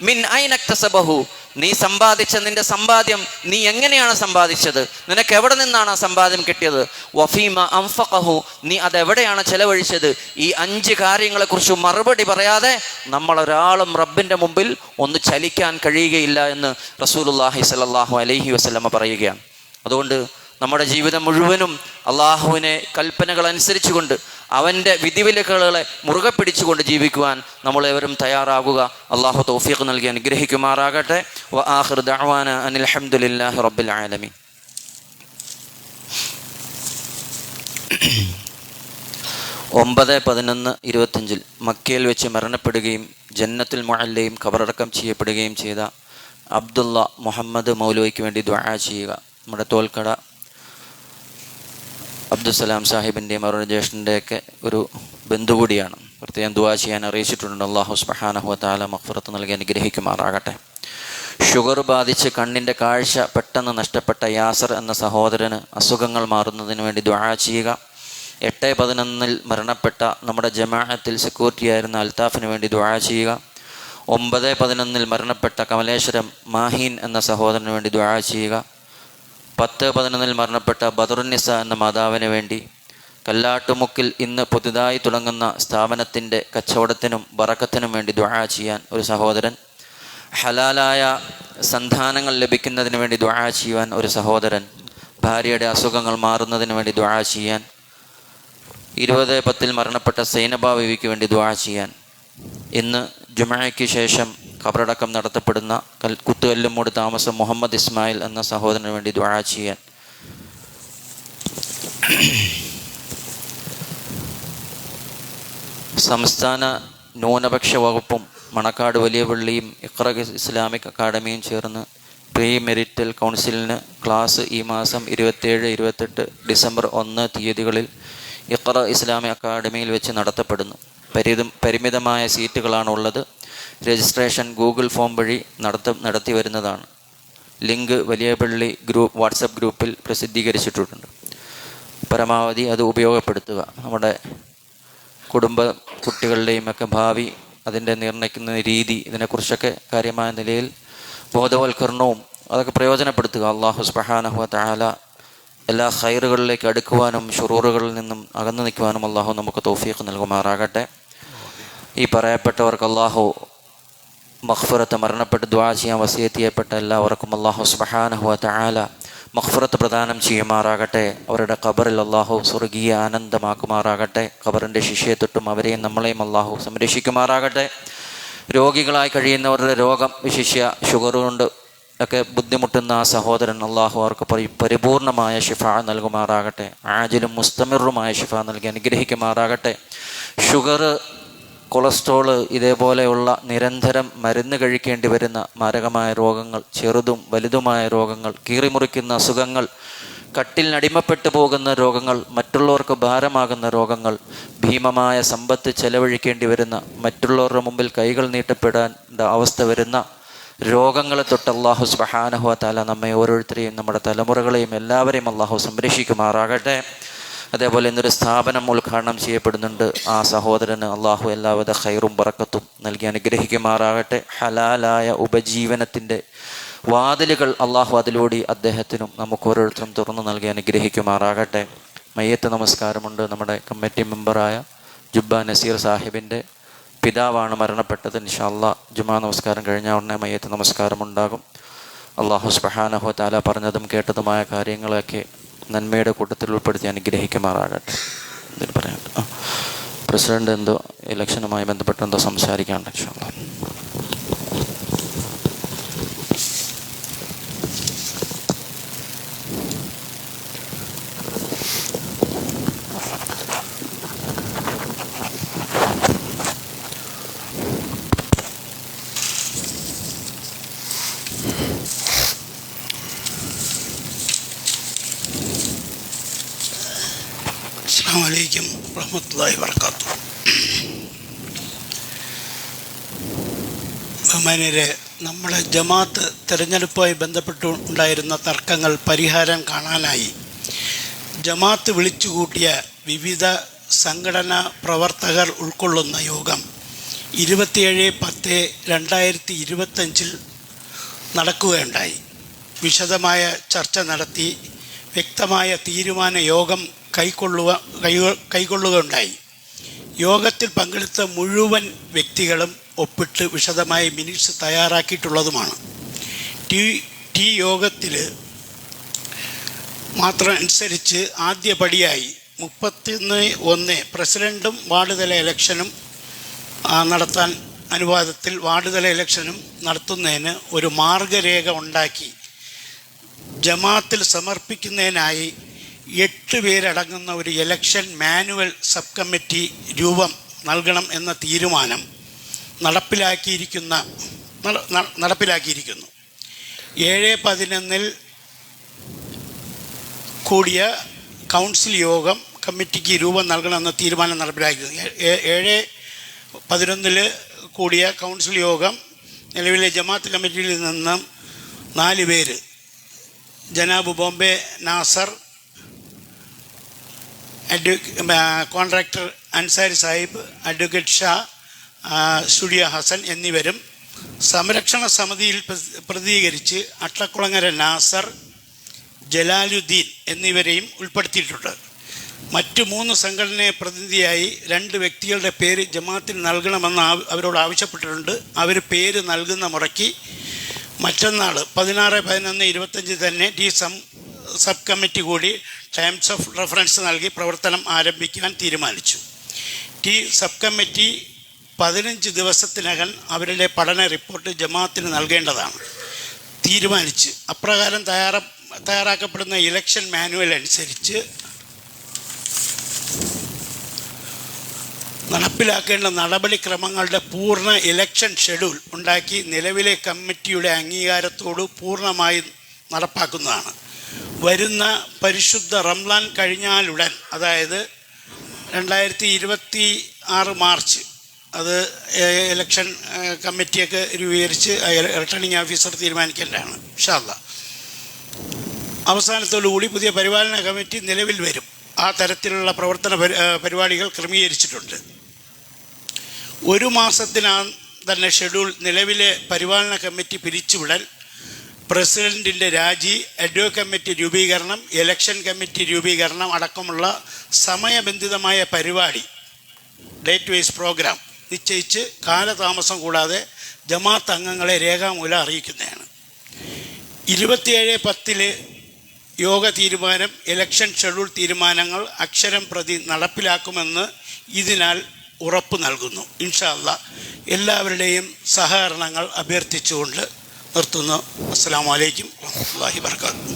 Speaker 1: മിൻ ഐന ഇക്തസബഹു, നീ സമ്പാദിച്ച നിന്റെ സമ്പാദ്യം നീ എങ്ങനെയാണ് സമ്പാദിച്ചത്, നിനക്ക് എവിടെ നിന്നാണ് ആ സമ്പാദ്യം കിട്ടിയത്. വഫീമ അൻഫഖഹു, നീ അതെവിടെയാണ് ചെലവഴിച്ചത്. ഈ 5 കാര്യങ്ങളെക്കുറിച്ച് മറുപടി പറയാതെ നമ്മളൊരാളും റബ്ബിൻ്റെ മുമ്പിൽ ഒന്ന് ചലിക്കാൻ കഴിയുകയില്ല എന്ന് റസൂലുള്ളാഹി സ്വല്ലല്ലാഹു അലൈഹി വസല്ലമ പറയുകയാണ്. അതുകൊണ്ട് നമ്മുടെ ജീവിതം മുഴുവനും അള്ളാഹുവിനെ കൽപ്പനകൾ അനുസരിച്ചുകൊണ്ട് അവൻ്റെ വിധിവിലക്കുകളെ മുറുകെ പിടിച്ചുകൊണ്ട് ജീവിക്കുവാൻ നമ്മളേവരും തയ്യാറാകുക. അള്ളാഹു തൗഫീഖ് നൽകി അനുഗ്രഹിക്കുമാറാകട്ടെ. വ ആഖിറു ദഅ്വാന അനിൽ ഹംദുലില്ലാഹി റബ്ബിൽ ആലമീൻ. 9/11/25 മക്കയിൽ വെച്ച് മരണപ്പെടുകയും ജന്നത്തുൽ മുഅല്ലയും ഖബറടക്കം ചെയ്യപ്പെടുകയും ചെയ്ത അബ്ദുള്ള മുഹമ്മദ് മൗലവിക്ക് വേണ്ടി ദുആ ചെയ്യുക. നമ്മുടെ തോൽക്കട അബ്ദുസലാം സാഹിബിൻ്റെയും അവരുടെ ജ്യേഷ്ഠൻ്റെയൊക്കെ ഒരു ബന്ധു കൂടിയാണ്. പ്രത്യേകം ദുആ ചെയ്യാൻ അറിയിച്ചിട്ടുണ്ട്. അല്ലാഹു സുബ്ഹാനഹു വ തആല മഗ്ഫിറത്ത് നൽകി അനുഗ്രഹിക്കുമാറാകട്ടെ. ഷുഗർ ബാധിച്ച് കണ്ണിൻ്റെ കാഴ്ച പെട്ടെന്ന് നഷ്ടപ്പെട്ട യാസർ എന്ന സഹോദരന് അസുഖങ്ങൾ മാറുന്നതിന് വേണ്ടി ദുആ ചെയ്യുക. 8/11 മരണപ്പെട്ട നമ്മുടെ ജമാഅത്തിൽ സെക്യൂരിറ്റി ആയിരുന്ന അൽത്താഫിന് വേണ്ടി ദുആ ചെയ്യുക. 9/11 മരണപ്പെട്ട കമലേശ്വരം മാഹീൻ എന്ന സഹോദരന് വേണ്ടി ദുആ ചെയ്യുക. 10/11 മരണപ്പെട്ട ബദറുന്നിസ എന്ന മാതാവിന് വേണ്ടി, കല്ലാട്ടുമുക്കിൽ ഇന്ന് പുതുതായി തുടങ്ങുന്ന സ്ഥാപനത്തിൻ്റെ കച്ചവടത്തിനും ബറക്കത്തിനും വേണ്ടി ദുആ ചെയ്യാൻ ഒരു സഹോദരൻ, ഹലാലായ സന്താനങ്ങൾ ലഭിക്കുന്നതിന് വേണ്ടി ദുആ ചെയ്യുവാൻ ഒരു സഹോദരൻ, ഭാര്യയുടെ അസുഖങ്ങൾ മാറുന്നതിന് വേണ്ടി ദുആ ചെയ്യാൻ, 20/10 മരണപ്പെട്ട സൈനബ ബീവിക്ക് വേണ്ടി ദുആ ചെയ്യാൻ, ഇന്ന് ജുമഅയ്ക്ക് ശേഷം ഖബറടക്കം നടത്തപ്പെടുന്ന കുത്തുകല്ലുമൂട് താമസം മുഹമ്മദ് ഇസ്മായിൽ എന്ന സഹോദരന് വേണ്ടി ദുആ ചെയ്യാൻ, സംസ്ഥാന ന്യൂനപക്ഷ വകുപ്പും മണക്കാട് വലിയ പള്ളിയും ഇഖ്റ ഇസ്ലാമിക് അക്കാഡമിയും ചേർന്ന് പ്രീ മെരിറ്റൽ കൗൺസിലിന് ക്ലാസ് ഈ മാസം 27, 28 ഡിസംബർ 1 തീയതികളിൽ ഇഖ്റ ഇസ്ലാമിക് അക്കാഡമിയിൽ വെച്ച് നടത്തപ്പെടുന്നു. പരിമിതമായ സീറ്റുകളാണുള്ളത്. രജിസ്ട്രേഷൻ ഗൂഗിൾ ഫോം വഴി നടത്തി വരുന്നതാണ്. ലിങ്ക് വലിയ പള്ളി വാട്സപ്പ് ഗ്രൂപ്പിൽ പ്രസിദ്ധീകരിച്ചിട്ടുണ്ട്. പരമാവധി അത് ഉപയോഗപ്പെടുത്തുക. നമ്മുടെ കുടുംബ കുട്ടികളുടെയും ഒക്കെ ഭാവി അതിൻ്റെ നിർണ്ണയിക്കുന്ന രീതി, ഇതിനെക്കുറിച്ചൊക്കെ കാര്യമായ നിലയിൽ ബോധവൽക്കരണവും അതൊക്കെ പ്രയോജനപ്പെടുത്തുക. അല്ലാഹു സുബ്ഹാനഹു വ തആല എല്ലാ ഖൈറുകളിലേക്ക് അടുക്കുവാനും ശുറൂറുകളിൽ നിന്നും അകന്നു നിൽക്കുവാനും അള്ളാഹു നമുക്ക് തൗഫീഖ് നൽകുമാറാകട്ടെ. ഈ പറയപ്പെട്ടവർക്ക് അള്ളാഹു മഗ്ഫിറത്ത്, മരണപ്പെട്ട് ദുആ ചെയ്യാൻ വസിയത്ത് ചെയ്യപ്പെട്ട എല്ലാവർക്കും അല്ലാഹു സുബ്ഹാനഹു വ തആല മഗ്ഫിറത്ത് പ്രദാനം ചെയ്യുമാറാകട്ടെ. അവരുടെ ഖബറിൽ അല്ലാഹു സ്വർഗീയ ആനന്ദമാക്കുമാറാകട്ടെ. ഖബറിൻ്റെ ശിക്ഷയെ തൊട്ടും അവരെയും നമ്മളെയും അല്ലാഹു സംരക്ഷിക്കുമാറാകട്ടെ. രോഗികളായി കഴിയുന്നവരുടെ രോഗം, വിശിഷ്യ ഷുഗർ കൊണ്ട് ഒക്കെ ബുദ്ധിമുട്ടുന്ന ആ സഹോദരൻ, അള്ളാഹു അവർക്ക് പരിപൂർണമായ ശിഫ നൽകുമാറാകട്ടെ. ആജിലും മുസ്തമിറുമായ ശിഫ നൽകി അനുഗ്രഹിക്കുമാറാകട്ടെ. ഷുഗർ, കൊളസ്ട്രോള്, ഇതേപോലെയുള്ള നിരന്തരം മരുന്ന് കഴിക്കേണ്ടി വരുന്ന മാരകമായ രോഗങ്ങൾ, ചെറുതും വലുതുമായ രോഗങ്ങൾ, കീറിമുറിക്കുന്ന അസുഖങ്ങൾ, കട്ടിലിനടിമപ്പെട്ടു പോകുന്ന രോഗങ്ങൾ, മറ്റുള്ളവർക്ക് ഭാരമാകുന്ന രോഗങ്ങൾ, ഭീമമായ സമ്പത്ത് ചെലവഴിക്കേണ്ടി വരുന്ന, മറ്റുള്ളവരുടെ മുമ്പിൽ കൈകൾ നീട്ടപ്പെടേണ്ട അവസ്ഥ വരുന്ന രോഗങ്ങളെ തൊട്ട് അല്ലാഹു സുബ്ഹാനഹു വ തആല നമ്മെ ഓരോരുത്തരെയും നമ്മുടെ തലമുറകളെയും എല്ലാവരെയും അല്ലാഹു സംരക്ഷിക്കുമാറാകട്ടെ. അതേപോലെ ഇന്നൊരു സ്ഥാപനം ഉദ്ഘാടനം ചെയ്യപ്പെടുന്നുണ്ട്. ആ സഹോദരന് അല്ലാഹു എല്ലാവിധ ഖൈറും ബറക്കത്തും നൽകി അനുഗ്രഹിക്കുമാറാകട്ടെ. ഹലാലായ ഉപജീവനത്തിൻ്റെ വാതിലുകൾ അല്ലാഹു അതിലൂടെ അദ്ദേഹത്തിനും നമുക്ക് ഓരോരുത്തരും തുറന്നു നൽകി അനുഗ്രഹിക്കുമാറാകട്ടെ. മയ്യത്ത് നമസ്കാരമുണ്ട്. നമ്മുടെ കമ്മിറ്റി മെമ്പറായ ജുബ്ബ നസീർ സാഹിബിൻ്റെ പിതാവാണ് മരണപ്പെട്ടത്. ഇൻഷാ അല്ലാഹ് ജുമാ നമസ്കാരം കഴിഞ്ഞ ഉടനെ മയ്യത്ത് നമസ്കാരമുണ്ടാകും. അല്ലാഹു സുബ്ഹാനഹു വ തആല പറഞ്ഞതും കേട്ടതുമായ കാര്യങ്ങളൊക്കെ നന്മയുടെ കൂട്ടത്തിൽ ഉൾപ്പെടുത്തി അനുഗ്രഹിക്കുമാറാകട്ടെ. എന്തിനു പറയാം, പ്രസിഡന്റ് എന്തോ ഇലക്ഷനുമായി ബന്ധപ്പെട്ട് എന്തോ സംസാരിക്കാണ്ട് ഇൻഷാ അല്ലാഹ്.
Speaker 2: അസ്സലാമു അലൈക്കും വറഹ്മത്തുള്ളാഹി വബറകാതുഹു. ബഹുമാന്യരെ, നമ്മുടെ ജമാഅത്ത് തിരഞ്ഞെടുപ്പുമായി ബന്ധപ്പെട്ടുണ്ടായിരുന്ന തർക്കങ്ങൾ പരിഹാരം കാണാനായി ജമാഅത്ത് വിളിച്ചുകൂട്ടിയ വിവിധ സംഘടനാ പ്രവർത്തകർ ഉൾക്കൊള്ളുന്ന യോഗം 27/10/2025 നടക്കുകയുണ്ടായി. വിശദമായ ചർച്ച നടത്തി വ്യക്തമായ തീരുമാന യോഗം കൈക്കൊള്ളുകയുണ്ടായി. യോഗത്തിൽ പങ്കെടുത്ത മുഴുവൻ വ്യക്തികളും ഒപ്പിട്ട് വിശദമായ മിനിറ്റ്സ് തയ്യാറാക്കിയിട്ടുള്ളതുമാണ്. ടി യോഗത്തിൽ മാത്രം അനുസരിച്ച് ആദ്യപടിയായി 31 പ്രസിഡൻറ്റും വാർഡ് തല ഇലക്ഷനും നടത്താൻ അനുവാദത്തിൽ വാർഡ് തല ഇലക്ഷനും നടത്തുന്നതിന് ഒരു മാർഗരേഖ ഉണ്ടാക്കി ജമാഅത്തിൽ സമർപ്പിക്കുന്നതിനായി 8 പേരടങ്ങുന്ന ഒരു ഇലക്ഷൻ മാനുവൽ സബ് കമ്മിറ്റി രൂപം നൽകണം എന്ന തീരുമാനം നടപ്പിലാക്കിയിരിക്കുന്നു. 7/11 കൂടിയ കൗൺസിൽ യോഗം കമ്മിറ്റിക്ക് രൂപം നൽകണമെന്ന തീരുമാനം നടപ്പിലാക്കിയിരുന്നു. 7/11 കൂടിയ കൗൺസിൽ യോഗം നിലവിലെ ജമാഅത്ത് കമ്മിറ്റിയിൽ നിന്നും 4 പേര്, ജനാബ് Bombay Nasar, contractor Ansari Sahib, advocate Shah, studio Hasan എന്നിവരും സംരക്ഷണ സമിതിയിൽ പ്രതികരിച്ച് അട്ടക്കുളങ്ങര നാസർ, ജലാലുദ്ദീൻ എന്നിവരെയും ഉൾപ്പെടുത്തിയിട്ടുണ്ട്. മറ്റു 3 സംഘടനയെ പ്രതിനിധിയായി 2 വ്യക്തികളുടെ പേര് ജമാഅത്തിന് നൽകണമെന്ന് അവരോട് ആവശ്യപ്പെട്ടിട്ടുണ്ട്. അവർ പേര് നൽകുന്ന മുറയ്ക്ക് മറ്റന്നാൾ 16/11/25 തന്നെ സബ് കമ്മിറ്റി കൂടി ടൈംസ് ഓഫ് റെഫറൻസ് നൽകി പ്രവർത്തനം ആരംഭിക്കാൻ തീരുമാനിച്ചു. സബ് കമ്മിറ്റി 15 ദിവസത്തിനകം അവരുടെ പഠന റിപ്പോർട്ട് ജമാഅത്തിന് നൽകേണ്ടതാണ് തീരുമാനിച്ച് അപ്രകാരം തയ്യാറാക്കപ്പെടുന്ന ഇലക്ഷൻ മാനുവൽ അനുസരിച്ച് നടപ്പിലാക്കേണ്ട നടപടിക്രമങ്ങളുടെ പൂർണ്ണ ഇലക്ഷൻ ഷെഡ്യൂൾ ഉണ്ടാക്കി നിലവിലെ കമ്മിറ്റിയുടെ അംഗീകാരത്തോട് പൂർണ്ണമായി നടപ്പാക്കുന്നതാണ്. വരുന്ന പരിശുദ്ധ റംലാൻ കഴിഞ്ഞാലുടൻ, അതായത് 2026 മാർച്ച്, അത് ഇലക്ഷൻ കമ്മിറ്റിയൊക്കെ രൂപീകരിച്ച് റിട്ടേണിംഗ് ഓഫീസർ തീരുമാനിക്കേണ്ടതാണ്. ഇൻഷാ അല്ലാഹ് അവസാനത്തോടുകൂടി പുതിയ പരിപാലന കമ്മിറ്റി നിലവിൽ വരും. ആ തരത്തിലുള്ള പ്രവർത്തന പരിപാടികൾ ക്രമീകരിച്ചിട്ടുണ്ട്. 1 മാസത്തിനകം തന്നെ ഷെഡ്യൂൾ, നിലവിലെ പരിപാലന കമ്മിറ്റി പിരിച്ചുവിടൽ, പ്രസിഡൻറ്റിൻ്റെ രാജി, അഡ്വോ കമ്മിറ്റി രൂപീകരണം, ഇലക്ഷൻ കമ്മിറ്റി രൂപീകരണം അടക്കമുള്ള സമയബന്ധിതമായ പരിപാടി, ഡേറ്റ് വൈസ് പ്രോഗ്രാം നിശ്ചയിച്ച് കാലതാമസം കൂടാതെ ജമാഅത്ത് അംഗങ്ങളെ രേഖാമൂലം അറിയിക്കുന്നതാണ്. 27/10 യോഗ തീരുമാനം, ഇലക്ഷൻ ഷെഡ്യൂൾ തീരുമാനങ്ങൾ അക്ഷരം പ്രതി നടപ്പിലാക്കുമെന്ന് ഇതിനാൽ ഉറപ്പ് നൽകുന്നു. ഇൻഷാ അല്ലാഹ് എല്ലാവരുടെയും സഹകരണങ്ങൾ അഭ്യർത്ഥിച്ചുകൊണ്ട് നിർത്തുന്നു. അസ്സലാമു അലൈക്കും വറഹ്മത്തുള്ളാഹി വബറകാതുഹു.